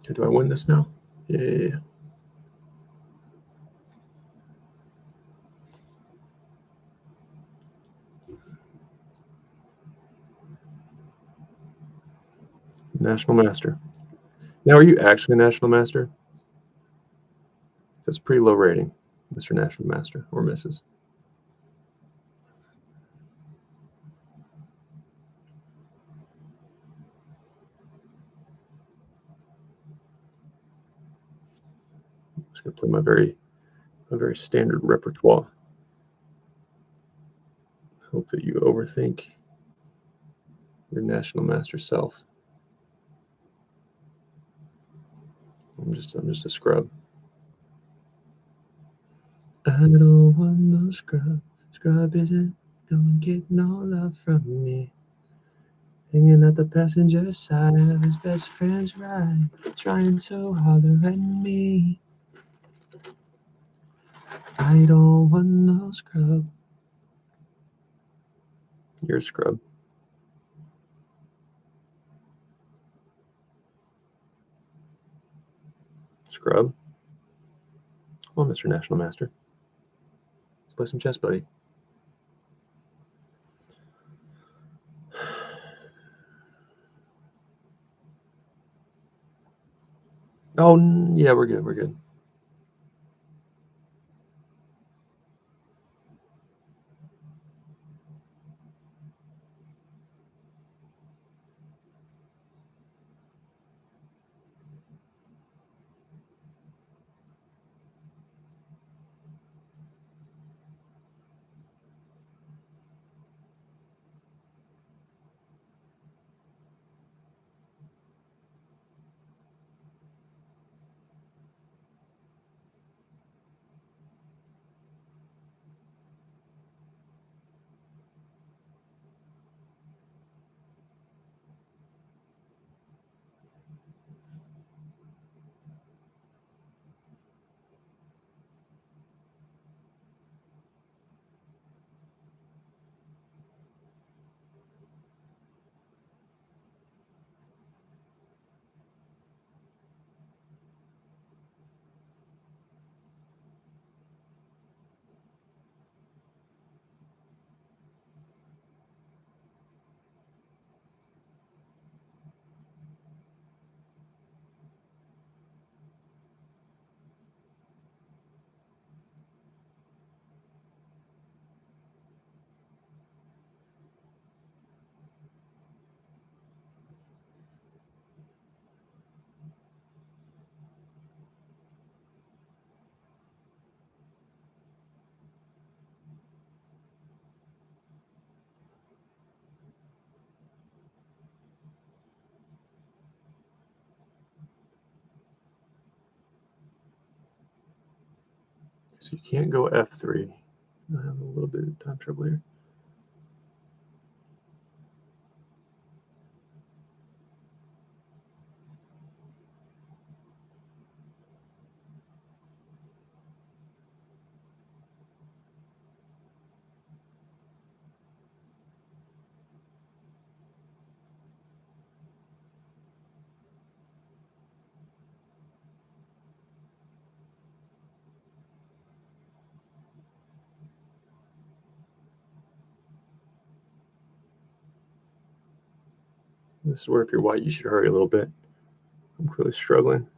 Okay, do I win this now? Yeah. National Master. Now, are you actually a National Master? That's pretty low rating, Mr. National Master or Mrs. I'm just gonna play my very standard repertoire. Hope that you overthink your National Master self. I'm just a scrub. I don't want no scrub. Scrub isn't gonna get no love from me. Hanging at the passenger side of his best friend's ride, trying to holler at me. I don't want no scrub. You're a scrub. Scrub. Come on, Mr. National Master. Let's play some chess, buddy. Oh, yeah, we're good. We're good. So you can't go F3. I have a little bit of time trouble here. This is where if you're white, you should hurry a little bit. I'm clearly struggling.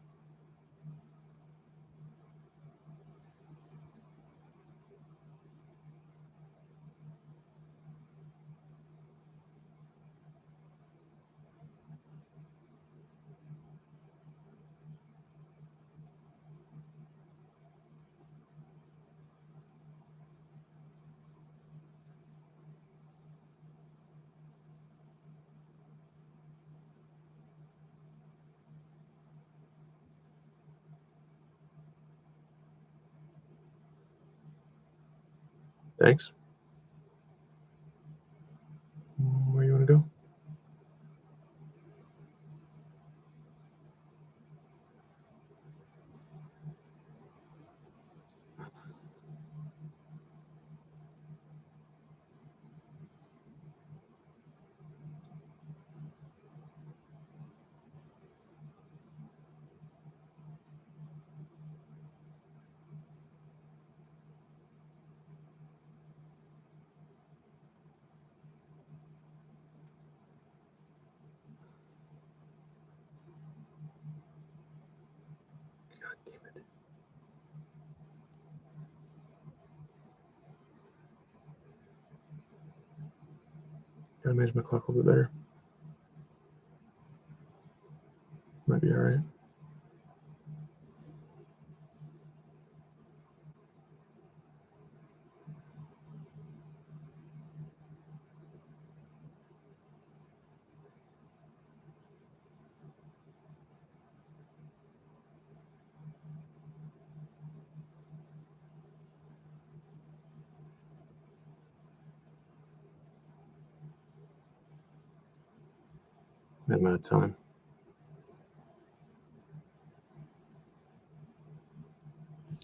Thanks. Where you want to go? God damn it. Gotta manage my clock a little bit better. Might be all right. That amount of time.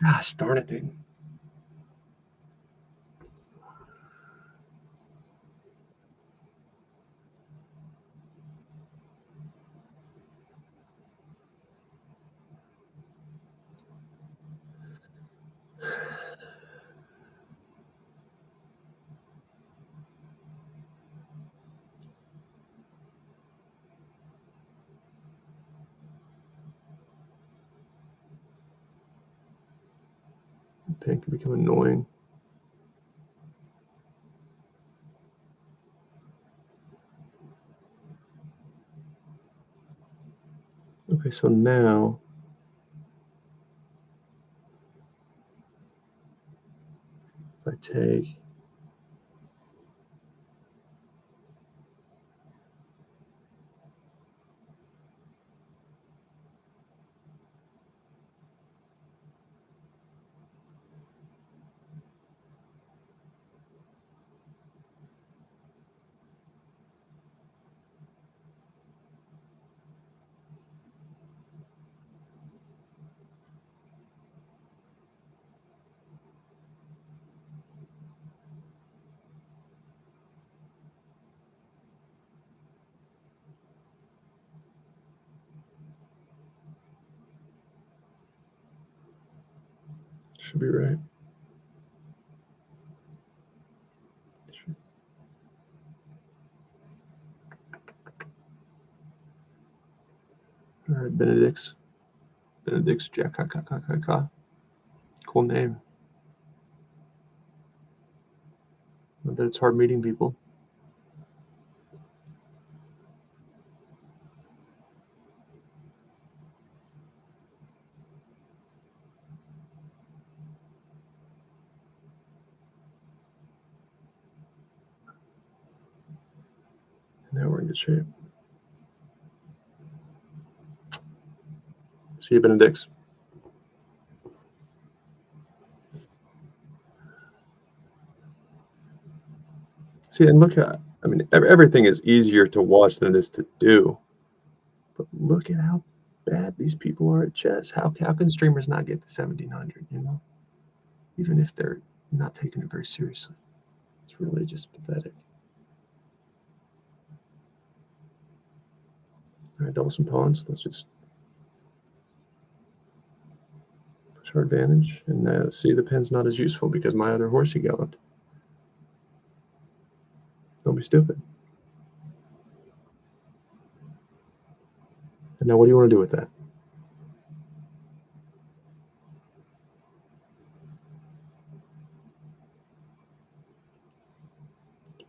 Gosh darn it, dude. Pen can become annoying. Okay, so now if I take should be right. All right, Benedict's Jack. Cool name. I bet it's hard meeting people. Now we're in good shape. See you, Benedict's. See, and look at, I mean, everything is easier to watch than it is to do. But look at how bad these people are at chess. How can streamers not get to 1700, you know? Even if they're not taking it very seriously. It's really just pathetic. All right, double some pawns. Let's just push our advantage. And see, the pen's not as useful because my other horse he galloped. Don't be stupid. And now what do you want to do with that?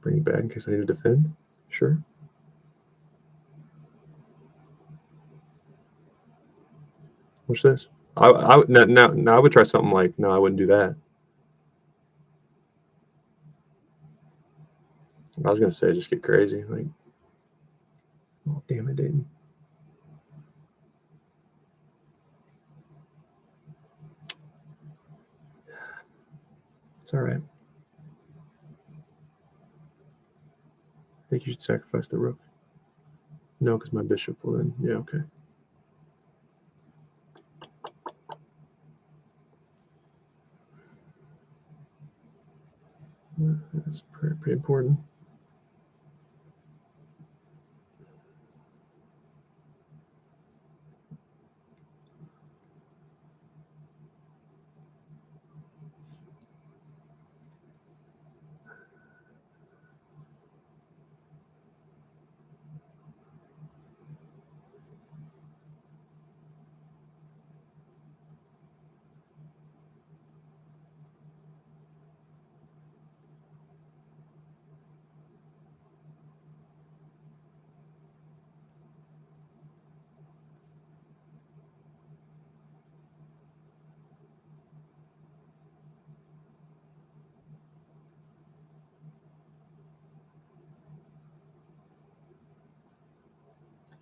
Bring it back in case I need to defend? Sure. What's this? I would now I would try something like, no, I wouldn't do that. I was gonna say just get crazy. Like, oh damn it, Dayton. It's all right. I think you should sacrifice the rook. No, because my bishop will then. Yeah, okay. That's pretty important.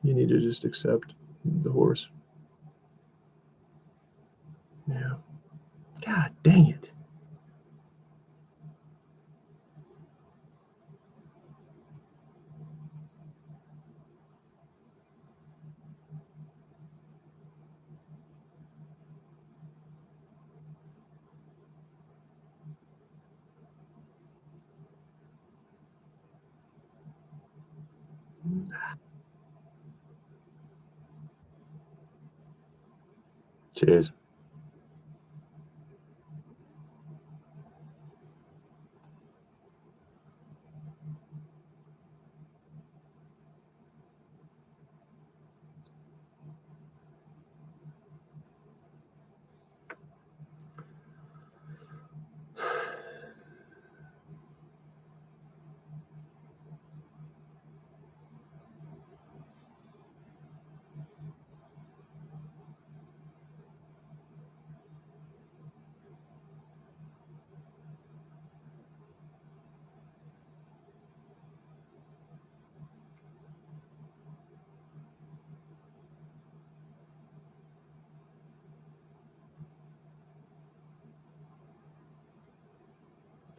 You need to just accept the horse. Yeah. God dang it. Cheers.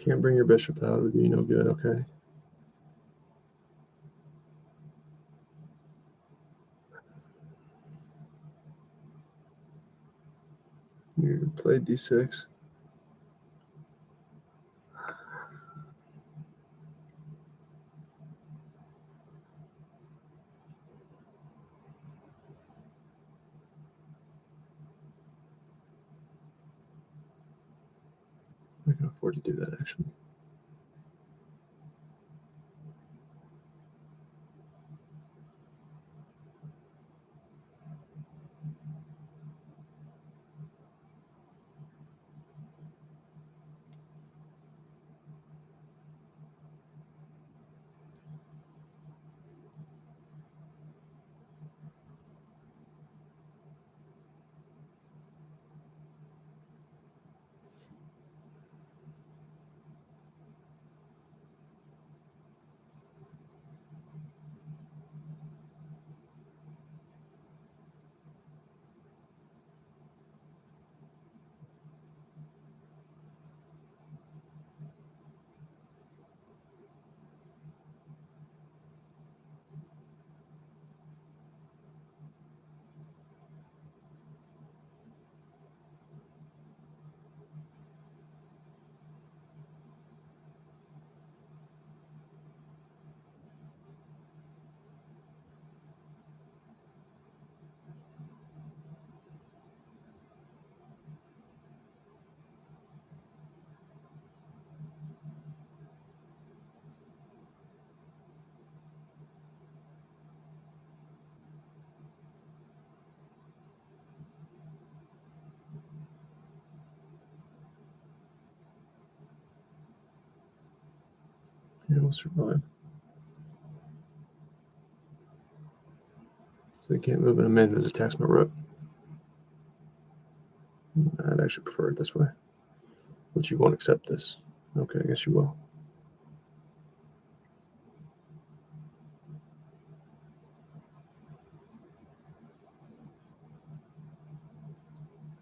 Can't bring your bishop out. It would be no good. Okay. You played d6. I can afford to do that, actually. Yeah, we'll survive. So they can't move in a man that attacks my rook. I'd actually prefer it this way. But you won't accept this. Okay, I guess you will.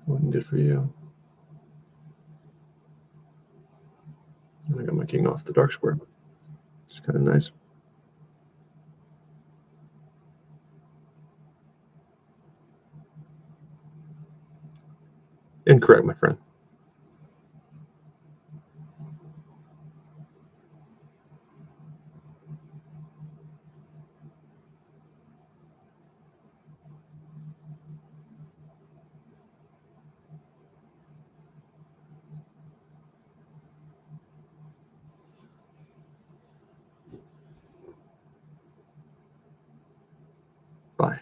Wasn't good for you. And I got my king off the dark square. It's kind of nice. Incorrect, my friend. Bye.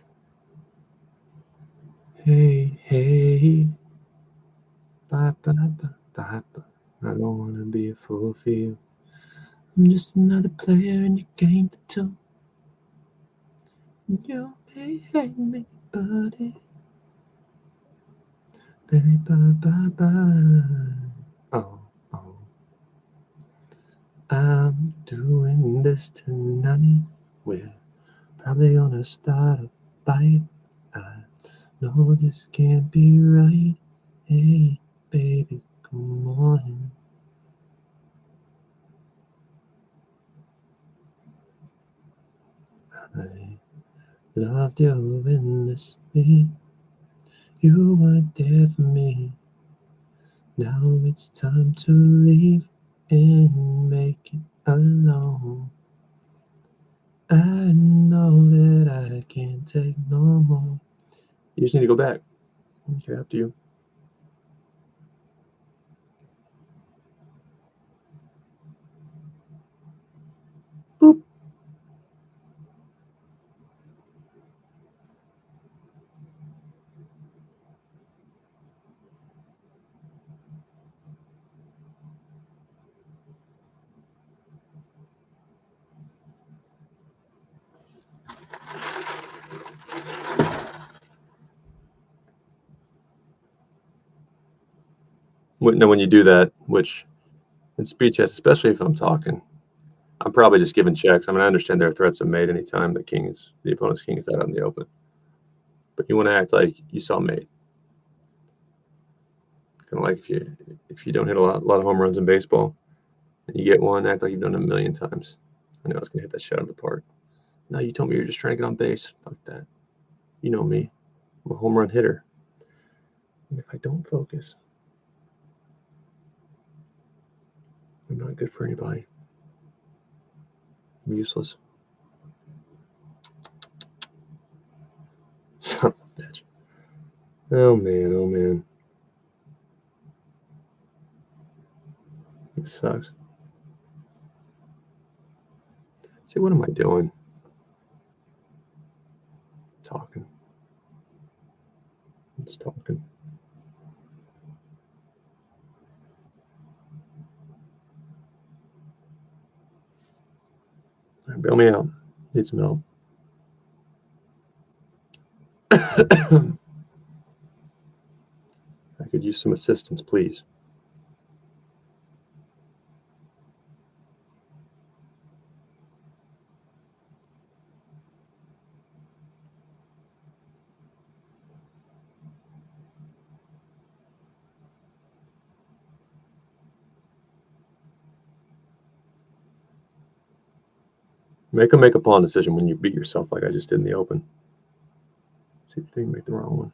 Hey, hey. Bye, bye, bye, bye, bye. I don't want to be a fool for you. I'm just another player in your game for two. You may hate me, buddy. Baby, bye, bye, bye. Oh, oh. I'm doing this tonight. We're probably gonna start a fight. I know this can't be right. Hey, baby, come on. I loved you endlessly. You weren't there for me. Now it's time to leave and make it alone. I know that I can't take no more. You just need to go back. Okay, after you. Boop. Now, when you do that, which in speed chess, especially if I'm talking, I'm probably just giving checks. I mean, I understand there are threats of mate anytime the opponent's king is out in the open. But you want to act like you saw mate. Kind of like if you don't hit a lot of home runs in baseball, And you get one, act like you've done it a million times. I know I was going to hit that shot out of the park. No, you told me you were just trying to get on base. Fuck that. You know me. I'm a home run hitter. And if I don't focus, I'm not good for anybody. I'm useless. Son of a bitch. Oh man, oh man. This sucks. See, what am I doing? Talking. It's talking. All right, bail me out. Need some help. I could use some assistance, please. Make a pawn decision when you beat yourself like I just did in the open. See if they make the wrong one.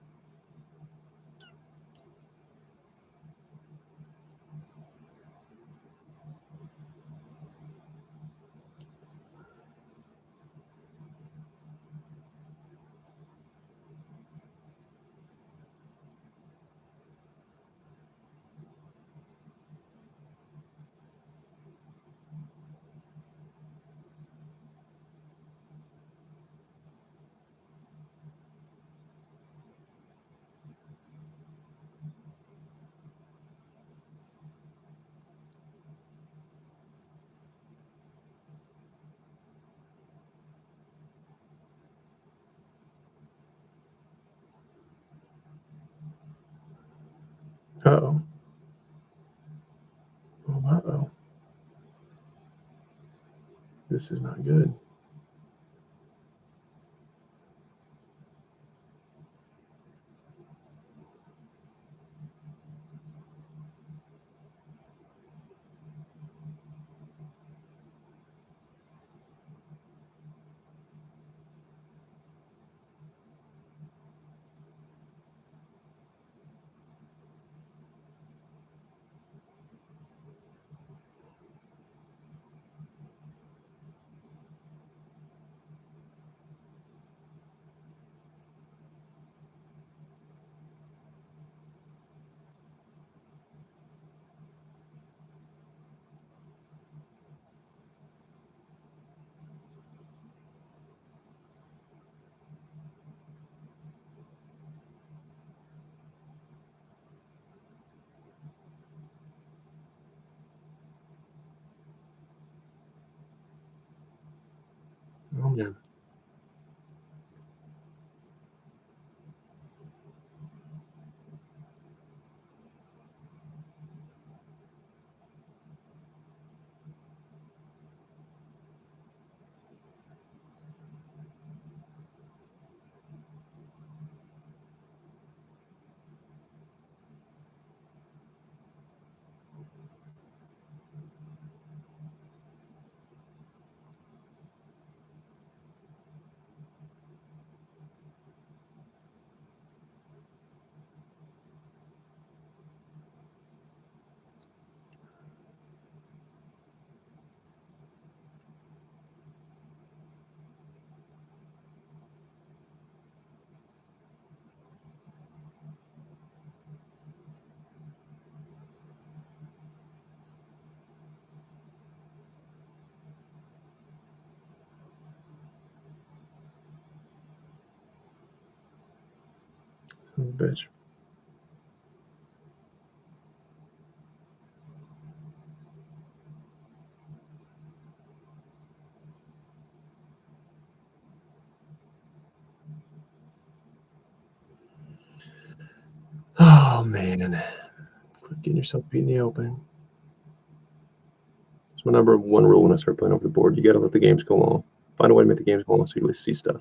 Uh-oh. Oh, uh-oh. This is not good. Oh, man. Son of a bitch. Oh, man. Quit getting yourself beat in the open. It's my number one rule when I start playing over the board. You got to let the games go on. Find a way to make the games go on so you at least see stuff.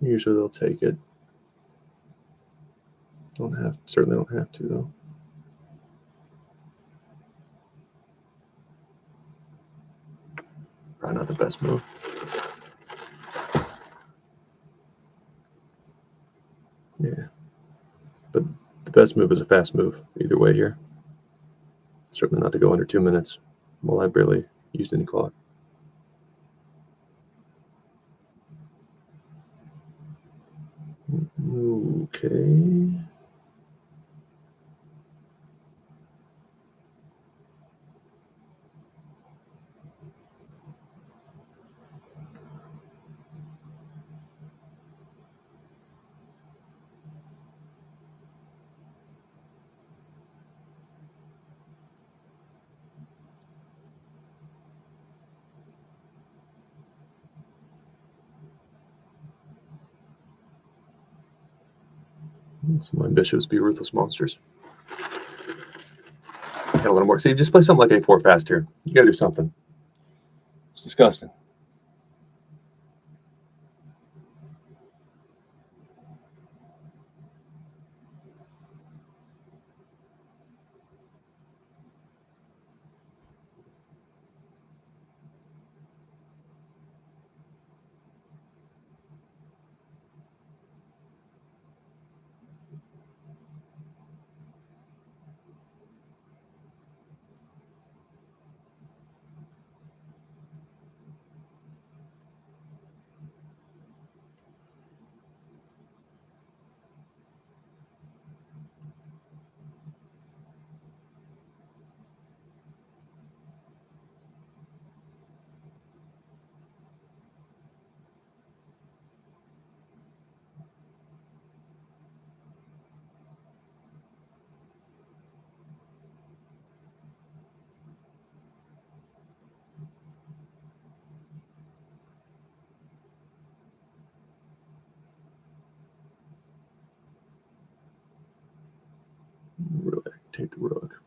Usually they'll take it. Certainly don't have to though. Probably not the best move. Yeah. But the best move is a fast move either way here. Certainly not to go under 2 minutes. Well, I barely used any clock. Okay. So my bishops be ruthless monsters. Got a little more. See, just play something like A4 fast here. You gotta do something. It's disgusting. Rook. Take the rook.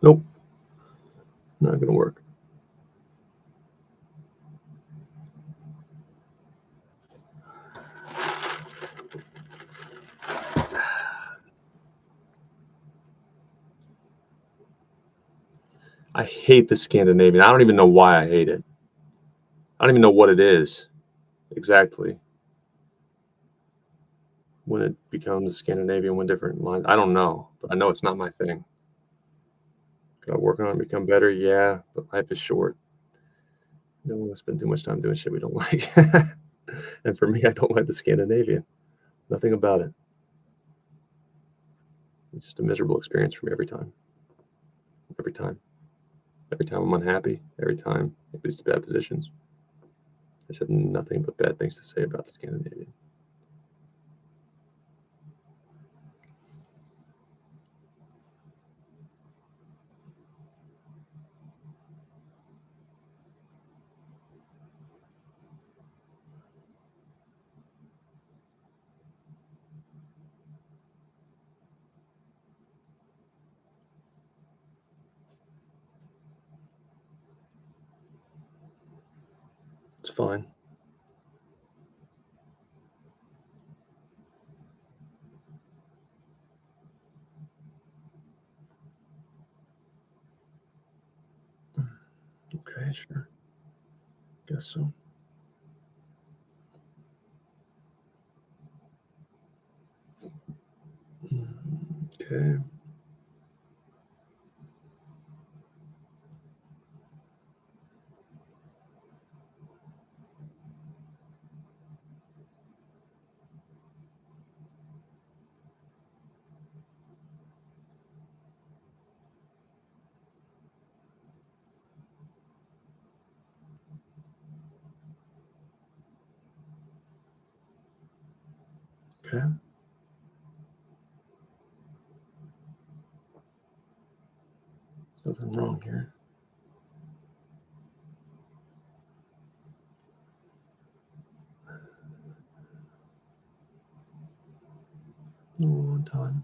Nope. Not gonna work. I hate the Scandinavian. I don't even know why I hate it. I don't even know what it is exactly. When it becomes Scandinavian, when different lines. I don't know, but I know it's not my thing. Could I work on it and become better? Yeah, but life is short. Don't want to spend too much time doing shit we don't like. And for me, I don't like the Scandinavian. Nothing about it. It's just a miserable experience for me every time. Every time. Every time I'm unhappy. Every time it leads to bad positions. I just have nothing but bad things to say about the Scandinavian. fine. Okay, sure. Guess so. Okay. Okay. Nothing wrong here. One time.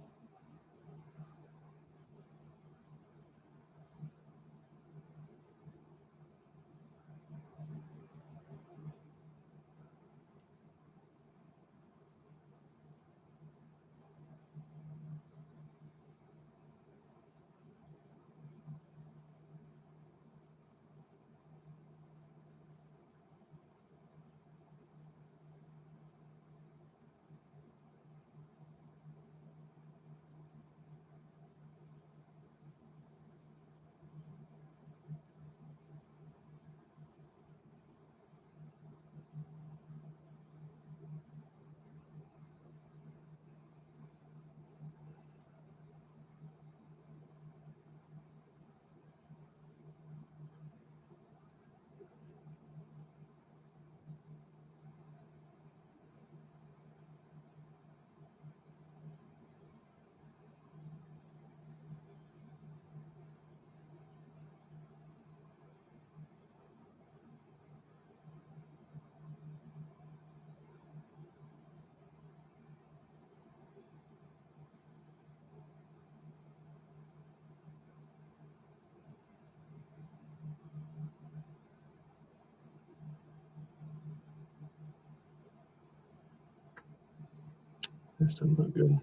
This doesn't look good.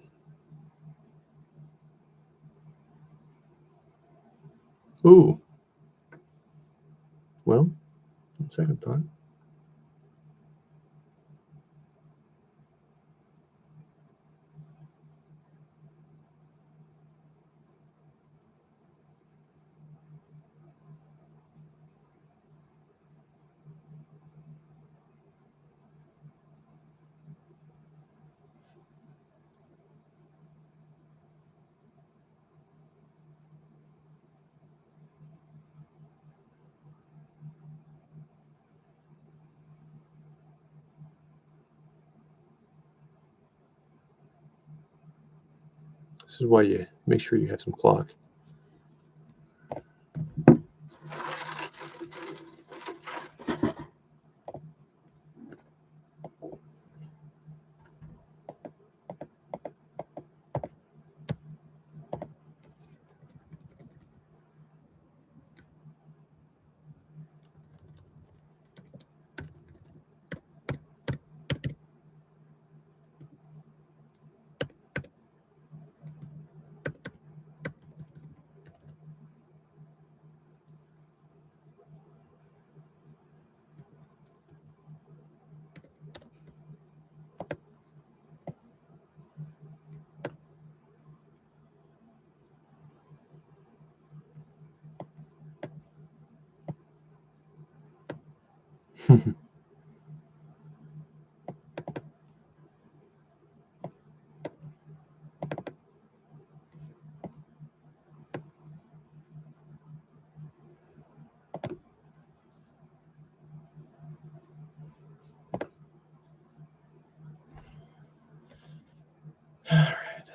Ooh. Well, on second thought. This is why you make sure you have some clock. All right.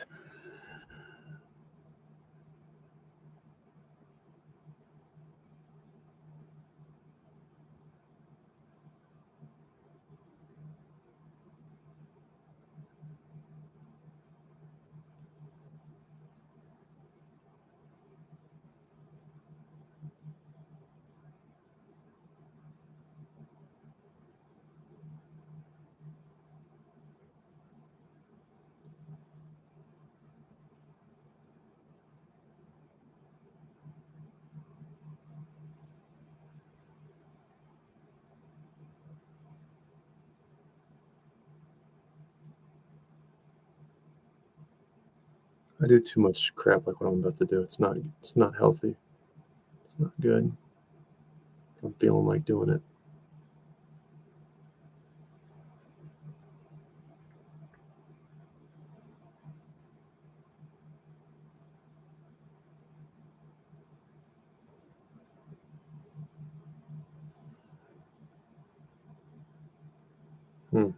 I do too much crap like what I'm about to do. It's not healthy. It's not good. I'm feeling like doing it. Hmm.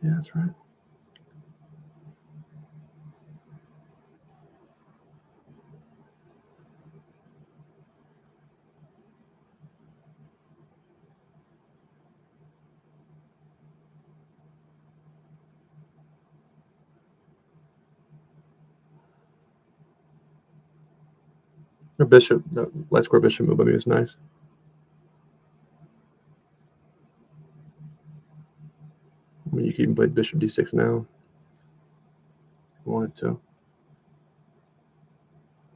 Yeah, that's right. The light square bishop move by me was nice. I mean, you can even play bishop d6 now. If you wanted to. It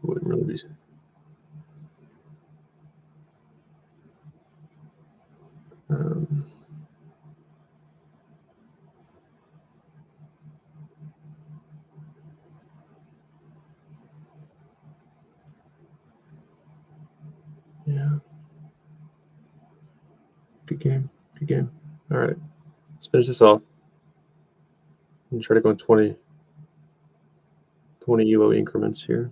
wouldn't really be. Um, yeah. Good game. Good game. All right. Let's finish this off. And try to go in 20 elo increments here.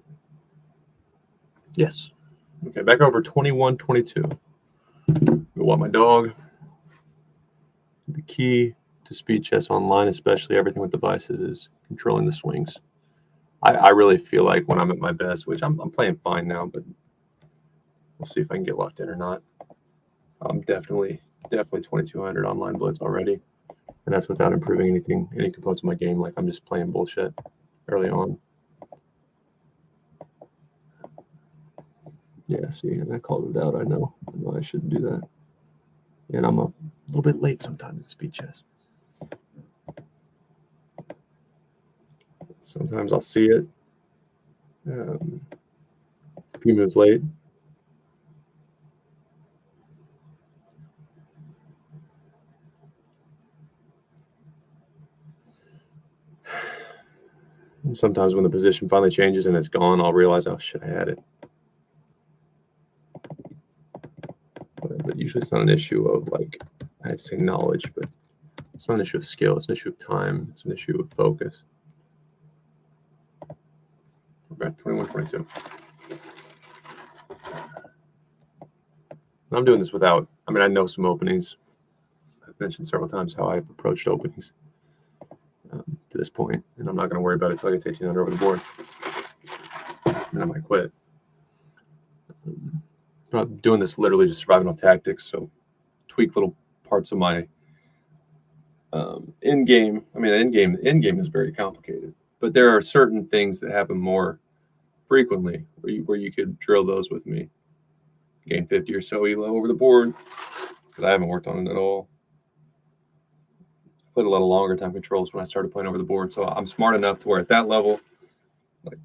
Yes. Okay, back over 21, 22. We want my dog. The key to speed chess online, especially everything with devices, is controlling the swings. I really feel like when I'm at my best, which I'm playing fine now, but we'll see if I can get locked in or not. I'm definitely 2200 online Blitz already, and that's without improving any components of my game. Like I'm just playing bullshit early on. Yeah, see, and I called it out. I know I shouldn't do that, and I'm a little bit late sometimes in speed chess. Sometimes I'll see it a few moves late. And sometimes when the position finally changes and it's gone, I'll realize, oh shit, I had it. But usually it's not an issue of like, I'd say knowledge, but it's not an issue of skill. It's an issue of time. It's an issue of focus. We're back 21, 22. I'm doing this without, I mean, I know some openings. I've mentioned several times how I've approached openings to this point, and I'm not going to worry about it until I get to 1800 over the board. And I might quit. But I'm doing this literally just surviving off tactics, so tweak little parts of my in game. I mean, in game is very complicated, but there are certain things that happen more frequently where you could drill those with me. Gain 50 or so elo over the board because I haven't worked on it at all. I played a lot of longer time controls when I started playing over the board, so I'm smart enough to where at that level, like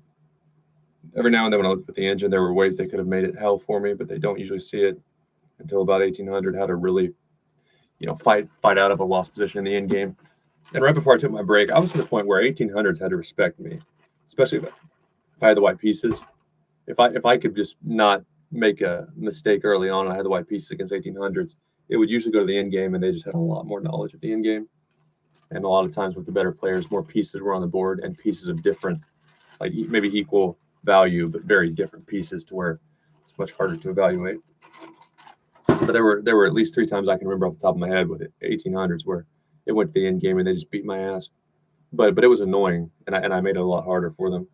every now and then when I look at the engine, there were ways they could have made it hell for me, but they don't usually see it until about 1800 how to really, fight out of a lost position in the end game. And right before I took my break, I was to the point where 1800s had to respect me, especially if I had the white pieces. If I could just not make a mistake early on, I had the white pieces against 1800s. It would usually go to the end game, and they just had a lot more knowledge of the end game. And a lot of times with the better players, more pieces were on the board and pieces of different, like maybe equal value, but very different pieces to where it's much harder to evaluate. But there were at least 3 times I can remember off the top of my head with 1800s where it went to the end game and they just beat my ass. But it was annoying, and I made it a lot harder for them.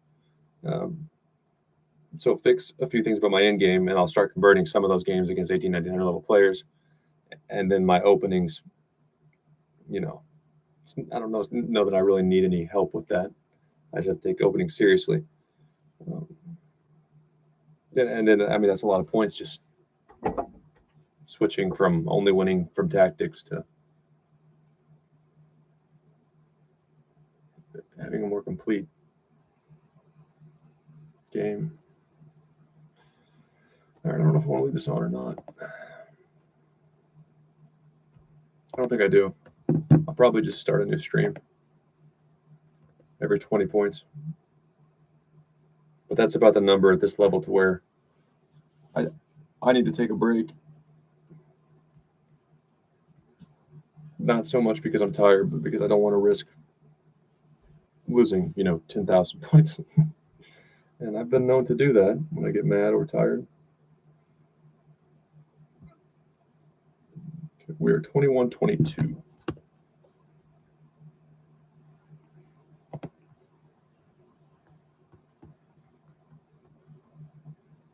So fix a few things about my end game, and I'll start converting some of those games against 18, 1900 level players. And then my openings, I don't know that I really need any help with that. I just have to take openings seriously. And then, I mean, that's a lot of points just switching from only winning from tactics to having a more complete game. All right, I don't know if I want to leave this on or not. I don't think I do. I'll probably just start a new stream every 20 points. But that's about the number at this level to where I need to take a break. Not so much because I'm tired, but because I don't want to risk losing, 10,000 points. And I've been known to do that when I get mad or tired. Okay, we're 21-22.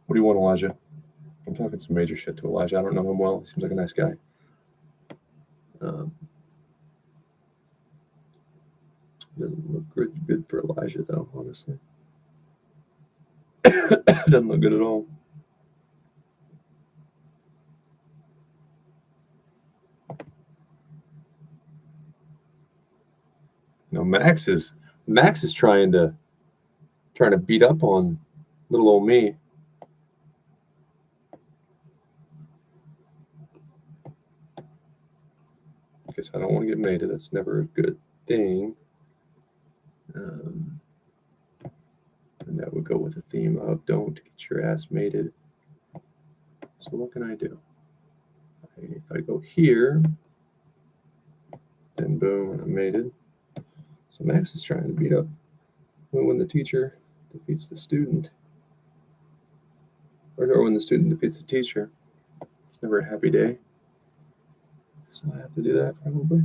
What do you want, Elijah? I'm talking some major shit to Elijah. I don't know him well. He seems like a nice guy. Doesn't look good for Elijah, though, honestly. Doesn't look good at all. No, Max is trying to beat up on little old me. Guess I don't want to get mated. That's never a good thing. And that would go with the theme of don't get your ass mated. So what can I do? If I go here, then boom, I'm mated. So Max is trying to beat up when the teacher defeats the student. Or when the student defeats the teacher. It's never a happy day. So I have to do that probably.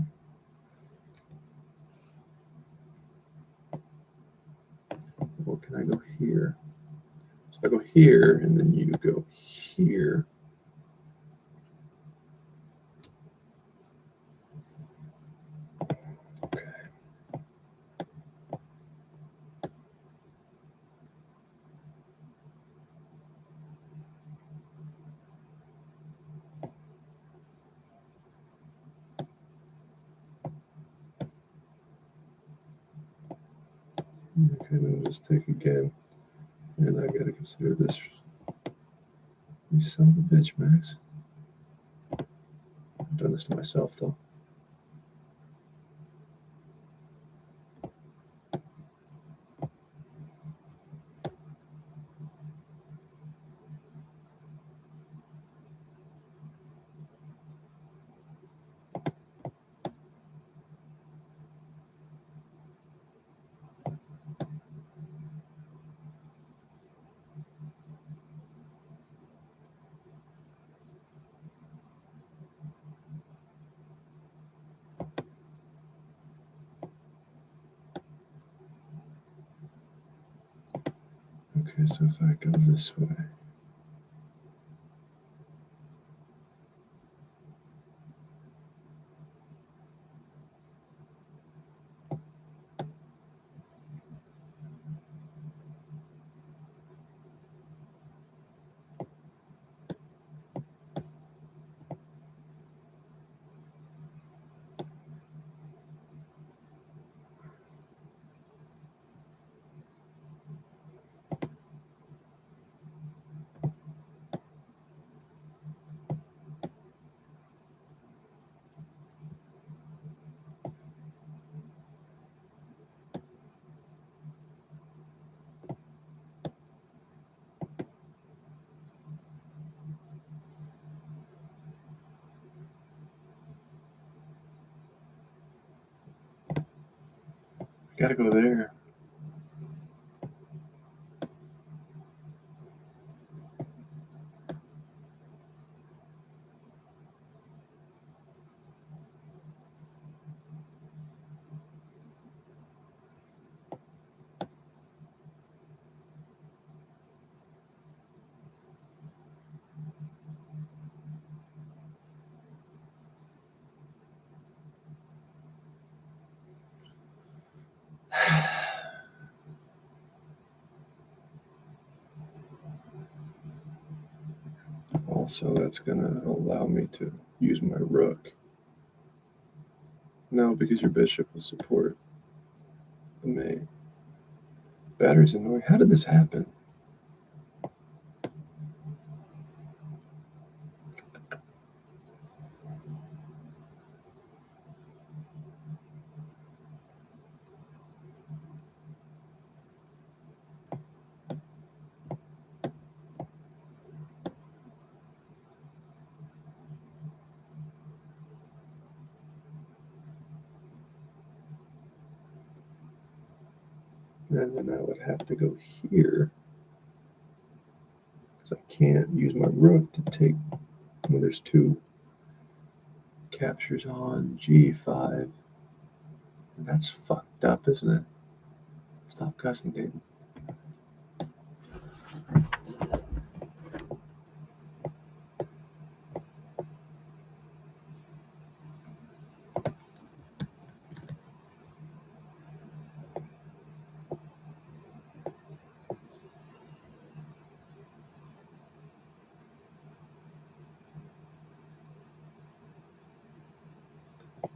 Or can I go here? So I go here, and then you go here. Okay. Okay, then I'll just take again. And I gotta consider this. You son of a bitch, Max. I've done this to myself, though. Okay, so if I go this way. Gotta go there. Also, that's going to allow me to use my rook. No, because your bishop will support the mate. Battery's annoying. How did this happen? And then I would have to go here because I can't use my rook to take when there's two captures on G5. That's fucked up, isn't it? Stop cussing, Dayton.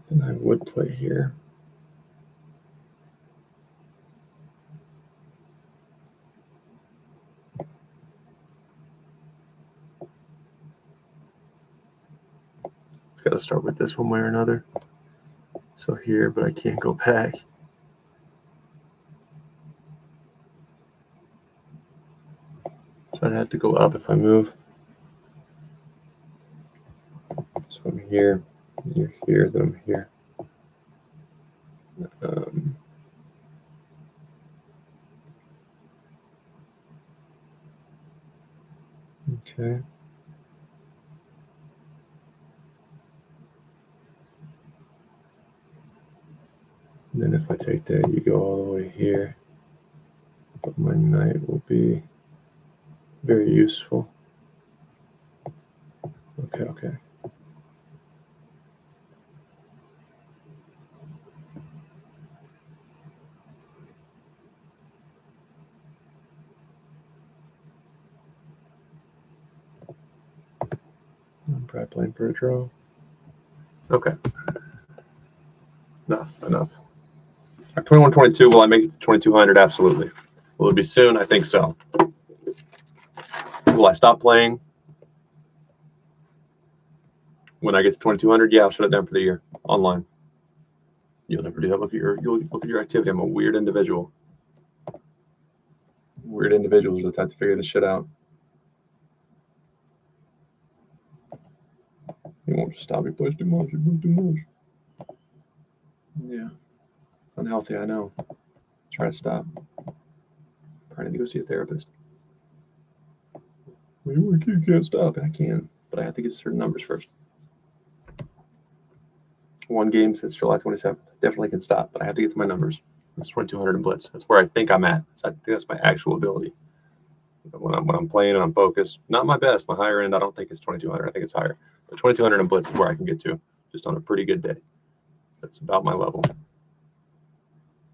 Then I would play here. It's got to start with this one way or another. So here, but I can't go back. So I'd have to go up if I move. So I'm here, you're here, then I'm here. Okay. And then if I take that, you go all the way here. But my knight will be very useful. Okay. I'm probably playing for a draw. Okay. Enough. 21-22, will I make it to 2200? Absolutely. Will it be soon? I think so. Will I stop playing when I get to 2200? Yeah, I'll shut it down for the year online. You'll never do that. You'll look at your activity. I'm a weird individual. Weird individuals that have to figure this shit out. He won't just stop. He plays too much. Yeah. Unhealthy, I know. Try to stop. Probably need to go see a therapist. You can't stop. I can, but I have to get certain numbers first. One game since July 27th. Definitely can stop, but I have to get to my numbers. That's 2200 in Blitz. That's where I think I'm at. I think that's my actual ability. When I'm playing and I'm focused, not my best. My higher end, I don't think it's 2200. I think it's higher. But 2200 in Blitz is where I can get to, just on a pretty good day. That's about my level.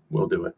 We'll do it.